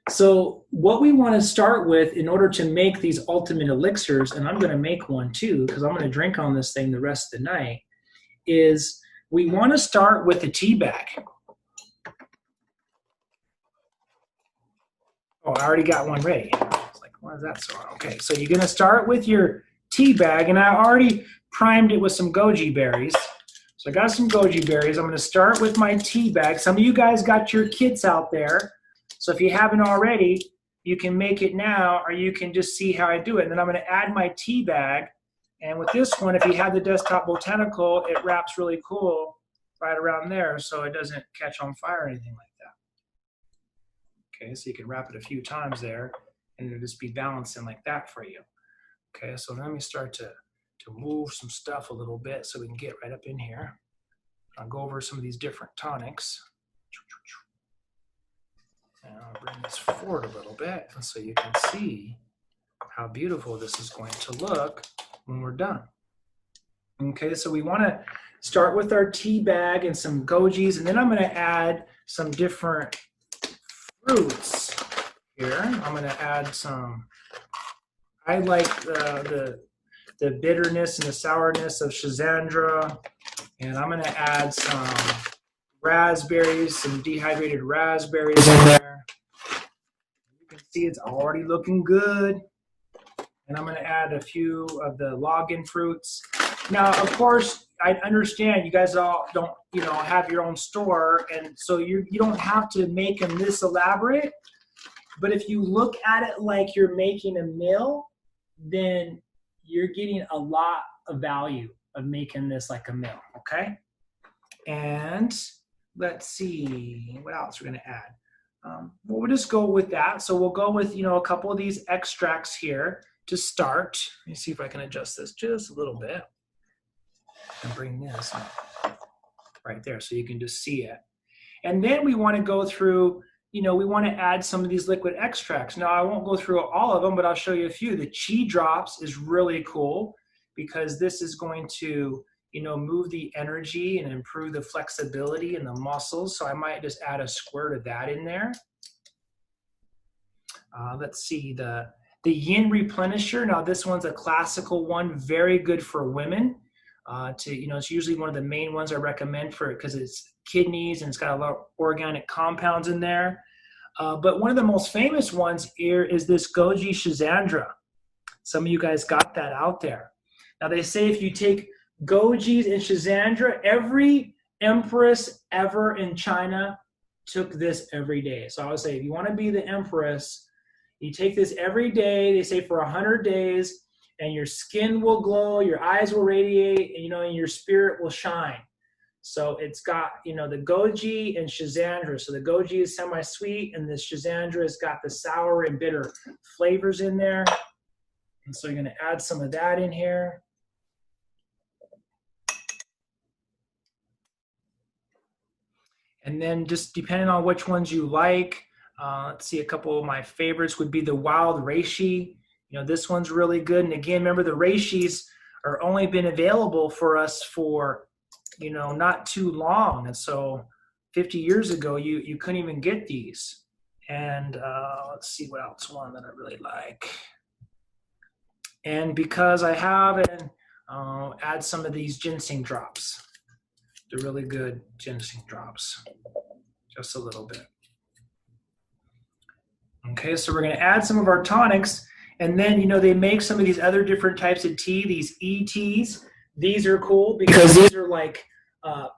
So what we want to start with in order to make these ultimate elixirs, and I'm going to make one too because I'm going to drink on this thing the rest of the night, is we want to start with the tea bag. Oh, I already got one ready. It's like, why is that so hard? Okay, so you're going to start with your tea bag, and I already primed it with some goji berries. So I got some goji berries. I'm going to start with my tea bag. Some of you guys got your kits out there. So if you haven't already, you can make it now, or you can just see how I do it. And then I'm going to add my tea bag. And with this one, if you have the desktop botanical, it wraps really cool right around there so it doesn't catch on fire or anything like that. Okay, so you can wrap it a few times there, and it'll just be balancing like that for you. Okay, so let me start to move some stuff a little bit so we can get right up in here. I'll go over some of these different tonics. And I'll bring this forward a little bit, and so you can see how beautiful this is going to look when we're done. Okay, so we want to start with our tea bag and some gojis, and then I'm going to add some different fruits here. I'm going to add some, I like the bitterness and the sourness of Schizandra, and I'm going to add some raspberries, some dehydrated raspberries in there. You can see it's already looking good. And I'm going to add a few of the login fruits. Now, of course, I understand you guys all don't, have your own store, and so you don't have to make them this elaborate. But if you look at it like you're making a meal, then you're getting a lot of value of making this like a meal, okay? And let's see what else we're going to add. We'll just go with that. So we'll go with, a couple of these extracts here to start. Let me see if I can adjust this just a little bit and bring this right there so you can just see it. And then we want to go through, we want to add some of these liquid extracts. Now, I won't go through all of them, but I'll show you a few. The chi drops is really cool because this is going to move the energy and improve the flexibility in the muscles. So I might just add a squirt of that in there. Let's see, the yin replenisher. Now this one's a classical one, very good for women. It's usually one of the main ones I recommend for it because it's kidneys and it's got a lot of organic compounds in there. But one of the most famous ones here is this goji Schizandra. Some of you guys got that out there. Now they say if you take gojis and Schizandra, every empress ever in China took this every day. So I would say if you want to be the empress, you take this every day. They say for 100 days, and your skin will glow, your eyes will radiate, and your spirit will shine. So it's got the goji and Schizandra. So the goji is semi-sweet, and the Schizandra has got the sour and bitter flavors in there. And so you're going to add some of that in here. And then just depending on which ones you like, let's see, a couple of my favorites would be the wild reishi. This one's really good. And again, remember the reishis are only been available for us for, not too long. And so 50 years ago, you couldn't even get these. And let's see what else one that I really like. And because I have it, add some of these ginseng drops. They're really good ginseng drops, just a little bit. Okay, so we're going to add some of our tonics, and then, they make some of these other different types of tea, these E-teas. These are cool because these are like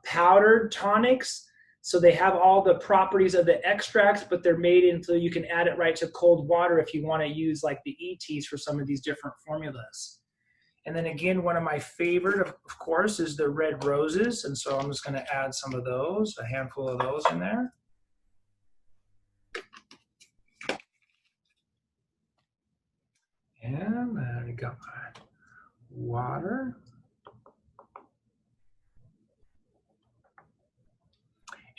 powdered tonics So they have all the properties of the extracts, but they're made until you can add it right to cold water if you want to use like the e-teas for some of these different formulas. And then again, one of my favorite, of course, is the red roses. And so I'm just going to add some of those, a handful of those in there. And I got my water.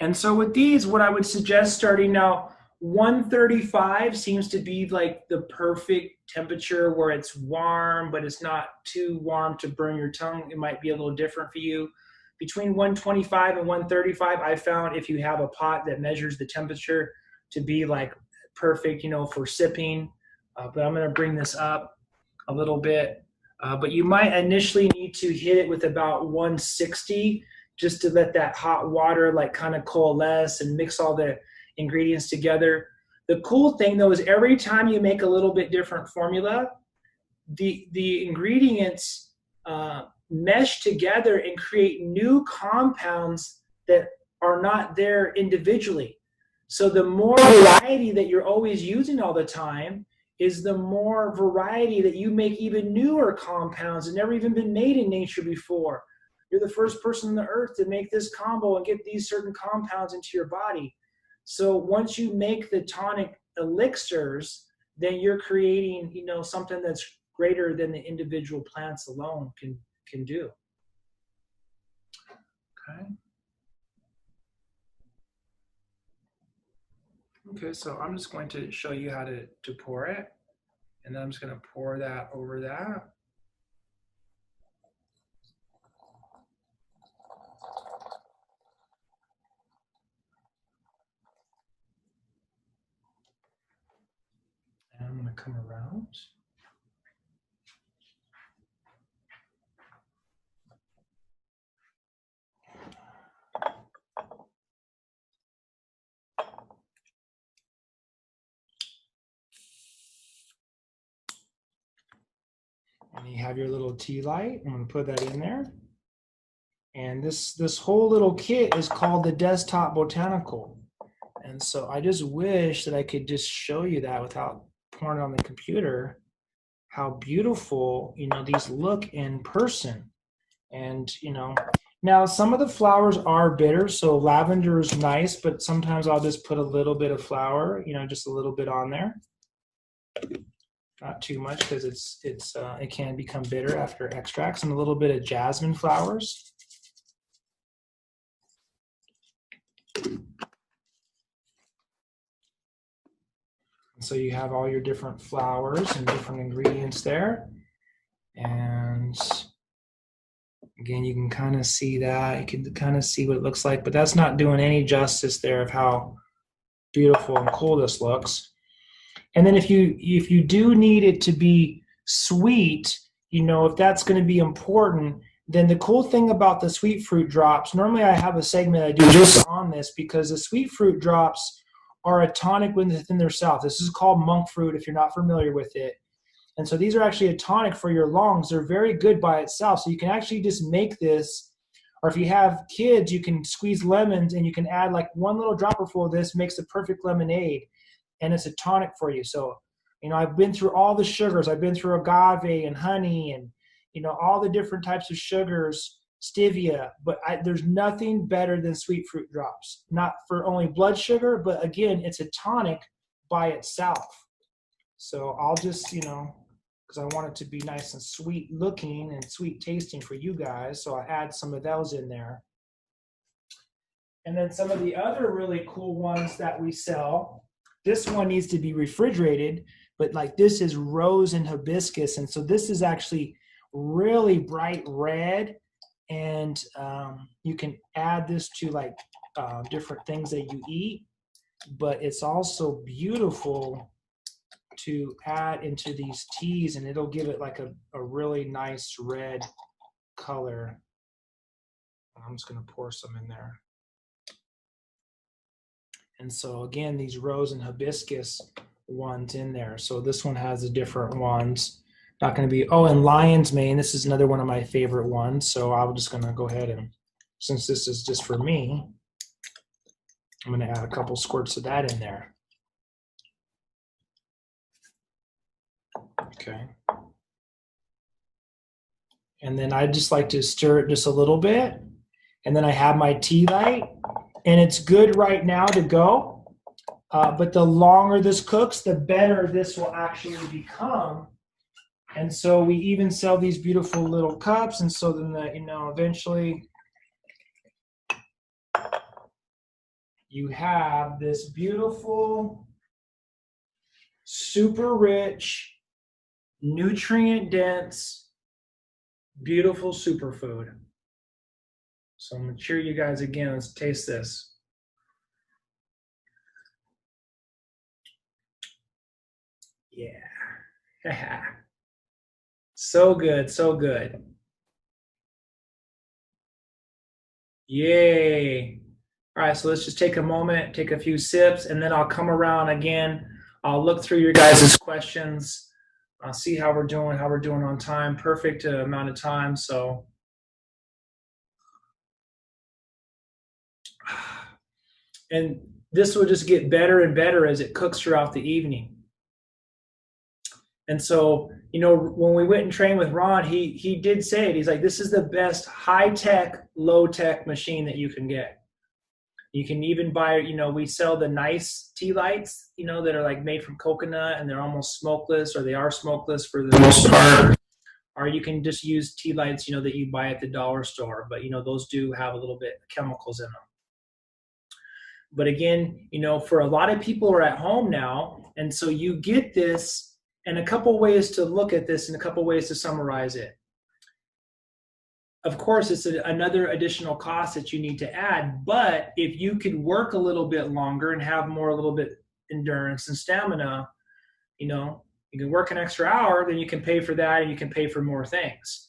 And so with these, what I would suggest starting now, 135 seems to be like the perfect temperature where it's warm, but it's not too warm to burn your tongue. It might be a little different for you. Between 125 and 135, I found if you have a pot that measures the temperature to be like perfect, you know, for sipping. But I'm going to bring this up a little bit. But you might initially need to hit it with about 160 just to let that hot water like kind of coalesce and mix all the ingredients together. The cool thing though is every time you make a little bit different formula, the ingredients mesh together and create new compounds that are not there individually. So the more variety that you're always using all the time is the more variety that you make even newer compounds that never even been made in nature before. You're the first person on the earth to make this combo and get these certain compounds into your body. So once you make the tonic elixirs, then you're creating, you know, something that's greater than the individual plants alone can do. Okay. Okay, so I'm just going to show you how to pour it. And then I'm just going to pour that over that. And I'm going to come around. And you have your little tea light. I'm going to put that in there. And this whole little kit is called the Desktop Botanical. And so I just wish that I could just show you that without pouring it on the computer, how beautiful, you know, these look in person. And, you know, now some of the flowers are bitter, so lavender is nice, but sometimes I'll just put a little bit of flower, you know, just a little bit on there. Not too much because it can become bitter after extracts, and a little bit of jasmine flowers. So you have all your different flowers and different ingredients there. And again, you can kind of see that. You can kind of see what it looks like, but that's not doing any justice there of how beautiful and cool this looks. And then if you do need it to be sweet, you know, if that's going to be important, then the cool thing about the sweet fruit drops, normally I have a segment I do just on this because the sweet fruit drops are a tonic within themselves. This is called monk fruit if you're not familiar with it. And so these are actually a tonic for your lungs. They're very good by itself. So you can actually just make this, or if you have kids, you can squeeze lemons and you can add like one little dropper full of this, makes the perfect lemonade. And it's a tonic for you. So, you know, I've been through all the sugars. I've been through agave and honey and, you know, all the different types of sugars, stevia, but there's nothing better than sweet fruit drops. Not for only blood sugar, but again, it's a tonic by itself. So I'll just, you know, because I want it to be nice and sweet looking and sweet tasting for you guys. So I add some of those in there. And then some of the other really cool ones that we sell, this one needs to be refrigerated, but like this is rose and hibiscus. And so this is actually really bright red. And you can add this to like different things that you eat, but it's also beautiful to add into these teas, and it'll give it like a really nice red color. I'm just going to pour some in there. And so again, these rose and hibiscus ones in there. So this one has the different ones. Not going to be, oh, and lion's mane. This is another one of my favorite ones. So I'm just going to go ahead and, since this is just for me, I'm going to add a couple squirts of that in there. Okay. And then I just like to stir it just a little bit. And then I have my tea light, and it's good right now to go. But the longer this cooks, the better this will actually become. And so we even sell these beautiful little cups. And so then eventually you have this beautiful, super rich, nutrient dense, beautiful superfood. So I'm gonna cheer you guys again. Let's taste this. Yeah. So good, so good. Yay. All right, so let's just take a moment, take a few sips, and then I'll come around again. I'll look through your guys' questions. I'll see how we're doing on time. Perfect amount of time, so. And this will just get better and better as it cooks throughout the evening. And so, when we went and trained with Ron, he did say it. He's like, this is the best high-tech, low-tech machine that you can get. You can even buy, we sell the nice tea lights, that are like made from coconut and they're almost smokeless, or they are smokeless for the most part. Or you can just use tea lights, that you buy at the dollar store. But, those do have a little bit of chemicals in them. But again, for a lot of people are at home now. And so you get this, and a couple ways to look at this and a couple ways to summarize it. Of course, it's another additional cost that you need to add, but if you could work a little bit longer and have a little bit endurance and stamina, you can work an extra hour, then you can pay for that and you can pay for more things.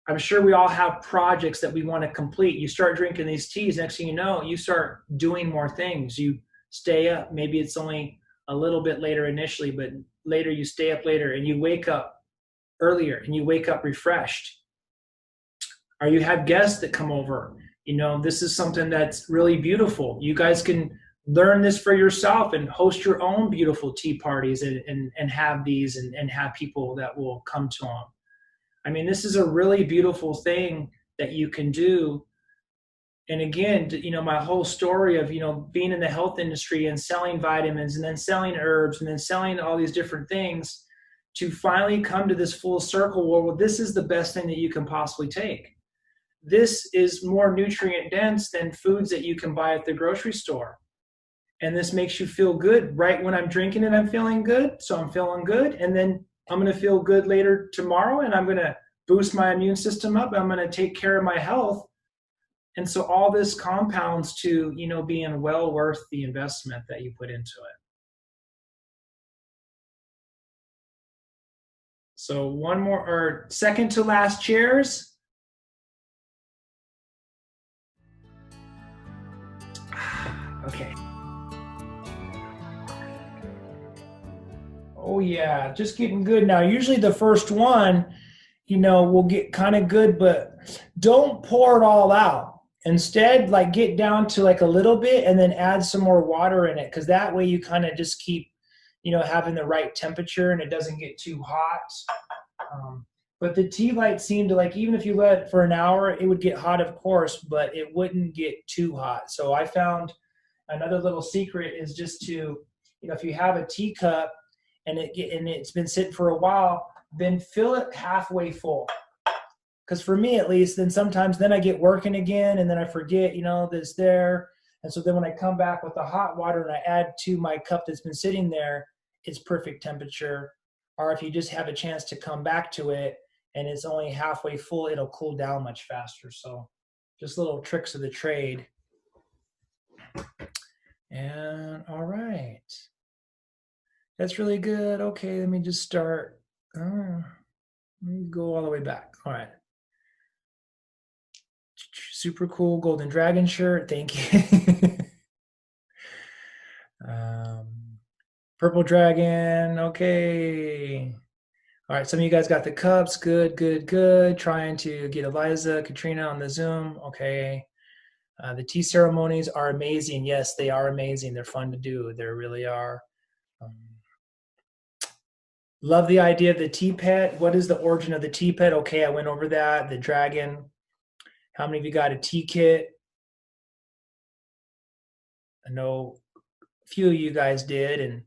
I'm sure we all have projects that we want to complete. You start drinking these teas, next thing you know, you start doing more things. You stay up, maybe it's only a little bit later initially, but later you stay up later and you wake up earlier and you wake up refreshed. Or you have guests that come over. This is something that's really beautiful. You guys can learn this for yourself and host your own beautiful tea parties and have these and have people that will come to them. I mean, this is a really beautiful thing that you can do. And again, my whole story of, being in the health industry and selling vitamins and then selling herbs and then selling all these different things to finally come to this full circle where, well, this is the best thing that you can possibly take. This is more nutrient dense than foods that you can buy at the grocery store. And this makes you feel good. Right when I'm drinking it, I'm feeling good. So I'm feeling good. And then I'm going to feel good later tomorrow, and I'm going to boost my immune system up. I'm going to take care of my health. And so all this compounds to, being well worth the investment that you put into it. So one more, or second to last cheers. Okay. Oh yeah, just getting good now. Usually the first one, will get kind of good, but don't pour it all out. Instead, get down to a little bit and then add some more water in it, because that way you kind of just keep, having the right temperature and it doesn't get too hot. But the tea light seemed to even if you let it for an hour, it would get hot, of course, but it wouldn't get too hot. So I found another little secret is just to, if you have a teacup and it's been sitting for a while, then fill it halfway full. Because for me, at least, then sometimes I get working again and then I forget, that's there. And so then when I come back with the hot water and I add to my cup that's been sitting there, it's perfect temperature. Or if you just have a chance to come back to it and it's only halfway full, it'll cool down much faster. So just little tricks of the trade. And all right. That's really good. Okay, let me just start. Let me go all the way back. All right. Super cool golden dragon shirt. Thank you. Purple dragon. Okay. All right. Some of you guys got the cups. Good, good, good. Trying to get Eliza, Katrina on the Zoom. Okay. The tea ceremonies are amazing. Yes, they are amazing. They're fun to do. They really are. Um, love the idea of the tea pet. What is the origin of the tea pet? Okay, I went over that. The dragon. How many of you got a tea kit? I know a few of you guys did. And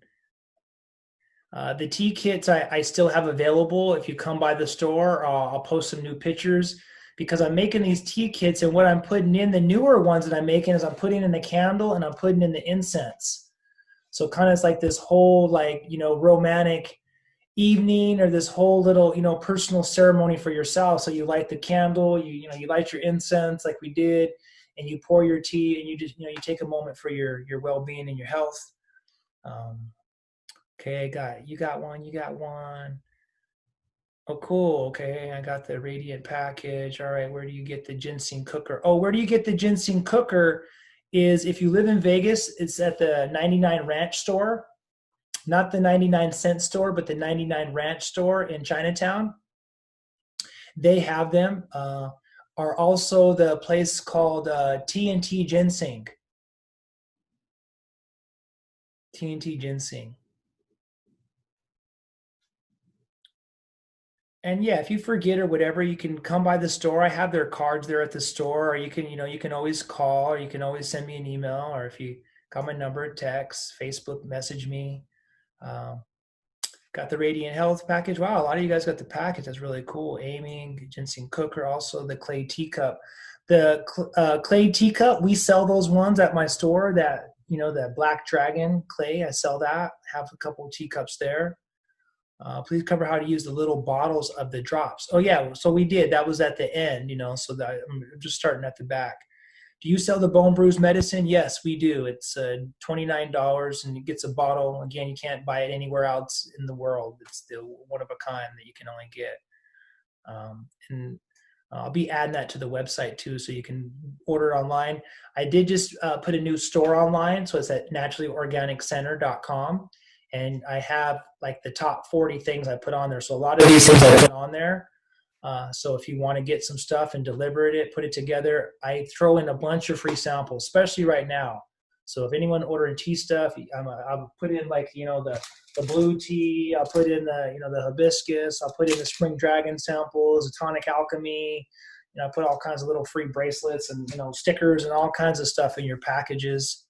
the tea kits I still have available. If you come by the store, I'll post some new pictures because I'm making these tea kits. And what I'm putting in, the newer ones that I'm making, is I'm putting in the candle and I'm putting in the incense. So kind of it's like this whole like, romantic evening, or this whole little, personal ceremony for yourself. So you light the candle, you light your incense like we did, and you pour your tea, and you just, you take a moment for your well-being and your health. Um, okay, you got one, you got one. Oh, cool. Okay, I got the Radiant package. All right, where do you get the ginseng cooker? Oh, where do you get the ginseng cooker? Is if you live in Vegas, it's at the 99 Ranch store, not the 99-cent store, but the 99 Ranch store in Chinatown. They have them. Are also the place called T&T Ginseng. T&T Ginseng. And yeah, if you forget or whatever, you can come by the store. I have their cards there at the store, or you can always call, or you can always send me an email, or if you got my number, text, Facebook, message me. Um, got the Radiant Health package. Wow, a lot of you guys got the package. That's really cool. Aiming, ginseng cooker, also the clay teacup. The clay teacup, we sell those ones at my store. That that Black Dragon clay, I sell that. Have a couple of teacups there. Please cover how to use the little bottles of the drops. Oh yeah, so we did. That was at the end, so that I'm just starting at the back. Do you sell the bone bruise medicine? Yes, we do. It's $29, and it gets a bottle. Again, you can't buy it anywhere else in the world. It's the one of a kind that you can only get. And I'll be adding that to the website too, so you can order it online. I did just put a new store online, so it's at naturallyorganiccenter.com. And I have like the top 40 things I put on there. So a lot of these things I put on there. So if you want to get some stuff and deliver it, put it together, I throw in a bunch of free samples, especially right now. So if anyone ordering tea stuff, I'll put in like, the blue tea, I'll put in the hibiscus, I'll put in the spring dragon samples, the tonic alchemy, I put all kinds of little free bracelets and, stickers and all kinds of stuff in your packages.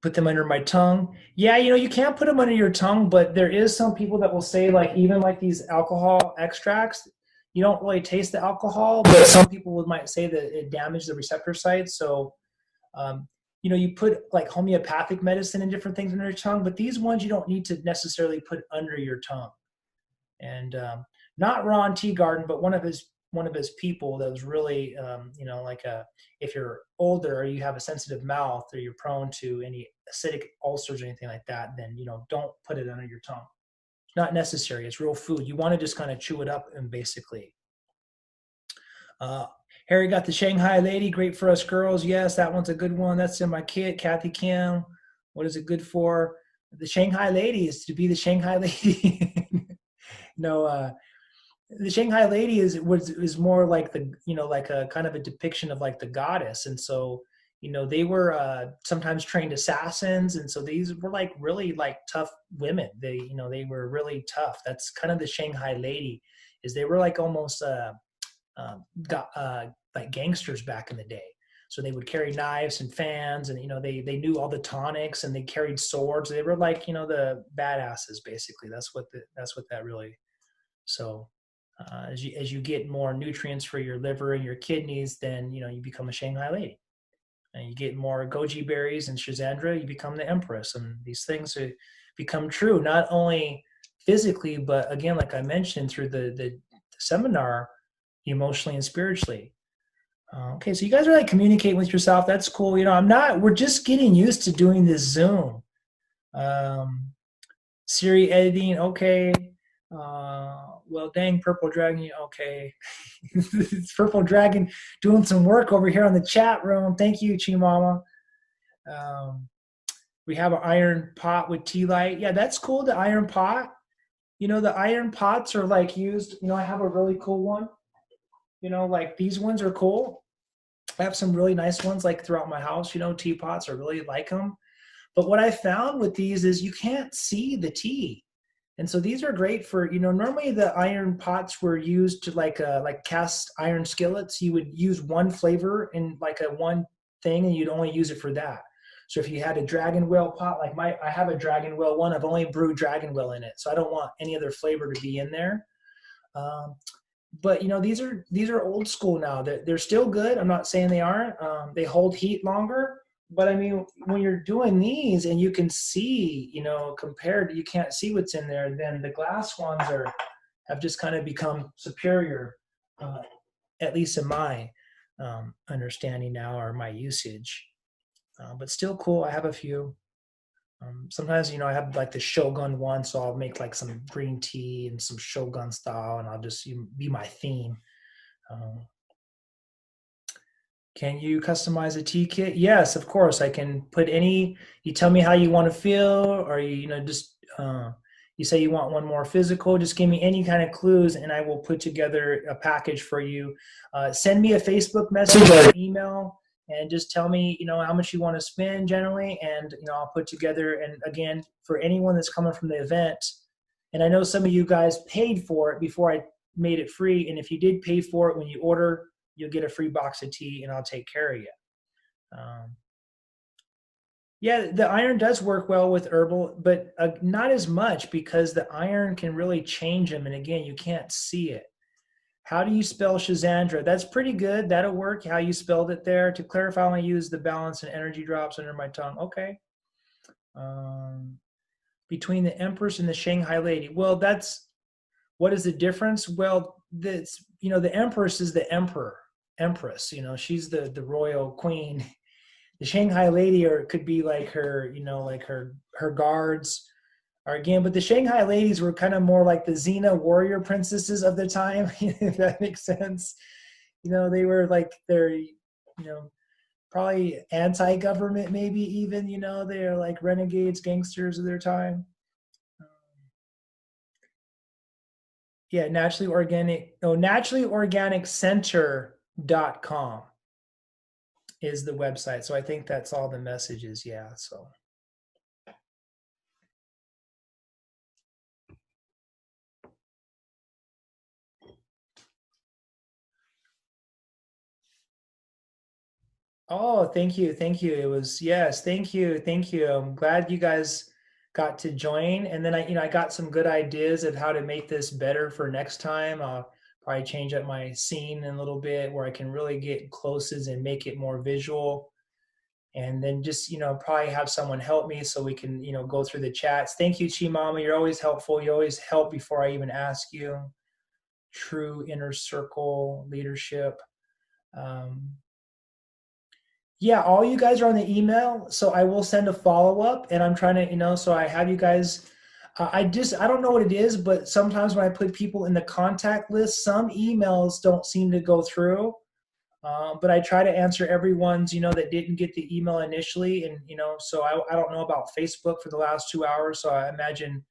Put them under my tongue. Yeah, you can't put them under your tongue, but there is some people that will say, like, even like these alcohol extracts, you don't really taste the alcohol, but some people might say that it damages the receptor sites. So, you put like homeopathic medicine and different things under your tongue, but these ones you don't need to necessarily put under your tongue. And not Ron Teagarden, but one of his people that was really, like if you're older or you have a sensitive mouth or you're prone to any acidic ulcers or anything like that, then, don't put it under your tongue. It's not necessary. It's real food. You want to just kind of chew it up and basically. Harry got the Shanghai Lady. Great for us girls. Yes, that one's a good one. That's in my kit. Kathy Kim. What is it good for? The Shanghai Lady is to be the Shanghai Lady. no, the Shanghai Lady is more like like a kind of a depiction of like the goddess, and so they were sometimes trained assassins, and so these were like really like tough women. They were really tough. That's kind of the Shanghai Lady, is they were like almost like gangsters back in the day. So they would carry knives and fans, and they knew all the tonics, and they carried swords. They were like the badasses basically. That's what that really. So as you get more nutrients for your liver and your kidneys, then you become a Shanghai Lady, and you get more goji berries and Shazandra, you become the Empress. And these things become true not only physically, but again, like I mentioned, through the seminar, emotionally and spiritually. Okay, so you guys are like communicating with yourself. That's cool. We're just getting used to doing this Zoom. Siri editing, okay. Well, dang, Purple Dragon, okay. It's Purple Dragon doing some work over here on the chat room. Thank you, Chimama. We have an iron pot with tea light. Yeah, that's cool, the iron pot. The iron pots are like used, I have a really cool one. Like these ones are cool. I have some really nice ones like throughout my house, teapots. I really like them. But what I found with these is you can't see the tea. And so these are great for, normally the iron pots were used to like cast iron skillets. You would use one flavor in like a one thing and you'd only use it for that. So if you had a dragon whale pot, like I have a dragon whale one, I've only brewed dragon whale in it. So I don't want any other flavor to be in there. Um, but these are old school now. They're still good. I'm not saying they aren't. They hold heat longer. But I mean, when you're doing these and you can see, compared, you can't see what's in there, then the glass ones have just kind of become superior, at least in my understanding now or my usage. But still cool. I have a few. Sometimes, I have like the Shogun one, so I'll make like some green tea and some Shogun style, and I'll just be my theme. Um, can you customize a tea kit? Yes, of course. I can put any. You tell me how you want to feel, or just you say you want one more physical. Just give me any kind of clues, and I will put together a package for you. Send me a Facebook message or an email and just tell me, how much you want to spend generally. And, I'll put together. And again, for anyone that's coming from the event, and I know some of you guys paid for it before I made it free. And if you did pay for it, when you order, you'll get a free box of tea and I'll take care of you. Yeah, the iron does work well with herbal, but not as much because the iron can really change them. And again, you can't see it. How do you spell Shazandra? That's pretty good. That'll work. How you spelled it there. To clarify, I use the balance and energy drops under my tongue. Okay. Between the Empress and the Shanghai Lady. Well, what is the difference? Well, the Empress is the Empress. She's the royal queen. The Shanghai Lady, or it could be like her, like her guards. Or again, but the Shanghai ladies were kind of more like the Xena warrior princesses of the time, if that makes sense. They were like they're, probably anti-government, maybe even, they're like renegades, gangsters of their time. Yeah, naturallyorganiccenter.com is the website. So I think that's all the messages. Yeah. So. Oh, thank you. Thank you. It was, yes, thank you. Thank you. I'm glad you guys got to join. And then I got some good ideas of how to make this better for next time. I'll probably change up my scene in a little bit where I can really get closes and make it more visual. And then just, probably have someone help me so we can, go through the chats. Thank you, Chi Mama. You're always helpful. You always help before I even ask you. True inner circle leadership. Yeah, all you guys are on the email, so I will send a follow-up, and I'm trying to, so I have you guys. I don't know what it is, but sometimes when I put people in the contact list, some emails don't seem to go through. But I try to answer everyone's, that didn't get the email initially, and so I don't know about Facebook for the last 2 hours. So I imagine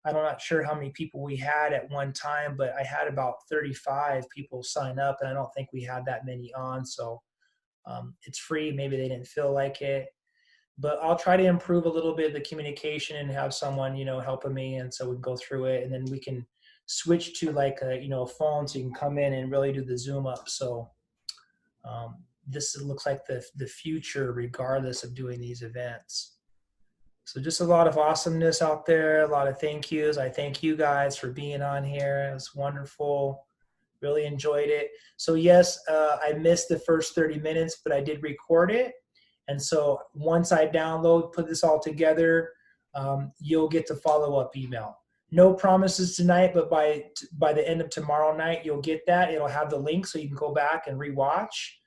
I'm not sure how many people we had at one time, but I had about 35 people sign up, and I don't think we had that many on. So. It's free. Maybe they didn't feel like it, but I'll try to improve a little bit of the communication and have someone, helping me. And so we can go through it, and then we can switch to like a phone so you can come in and really do the Zoom up. So this looks like the future, regardless of doing these events. So just a lot of awesomeness out there, a lot of thank yous. I thank you guys for being on here. It was wonderful. Really enjoyed it. So yes, I missed the first 30 minutes, but I did record it. And so once I put this all together, you'll get the follow-up email. No promises tonight, but by the end of tomorrow night, you'll get that. It'll have the link so you can go back and rewatch.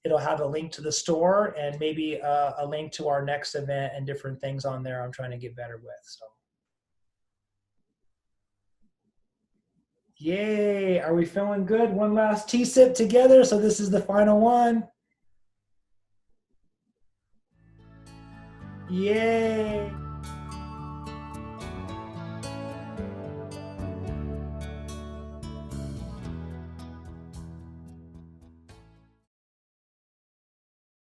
It'll have a link to the store and maybe a link to our next event and different things on there I'm trying to get better with. So. Yay, are we feeling good? One last tea sip together. So this is the final one. Yay.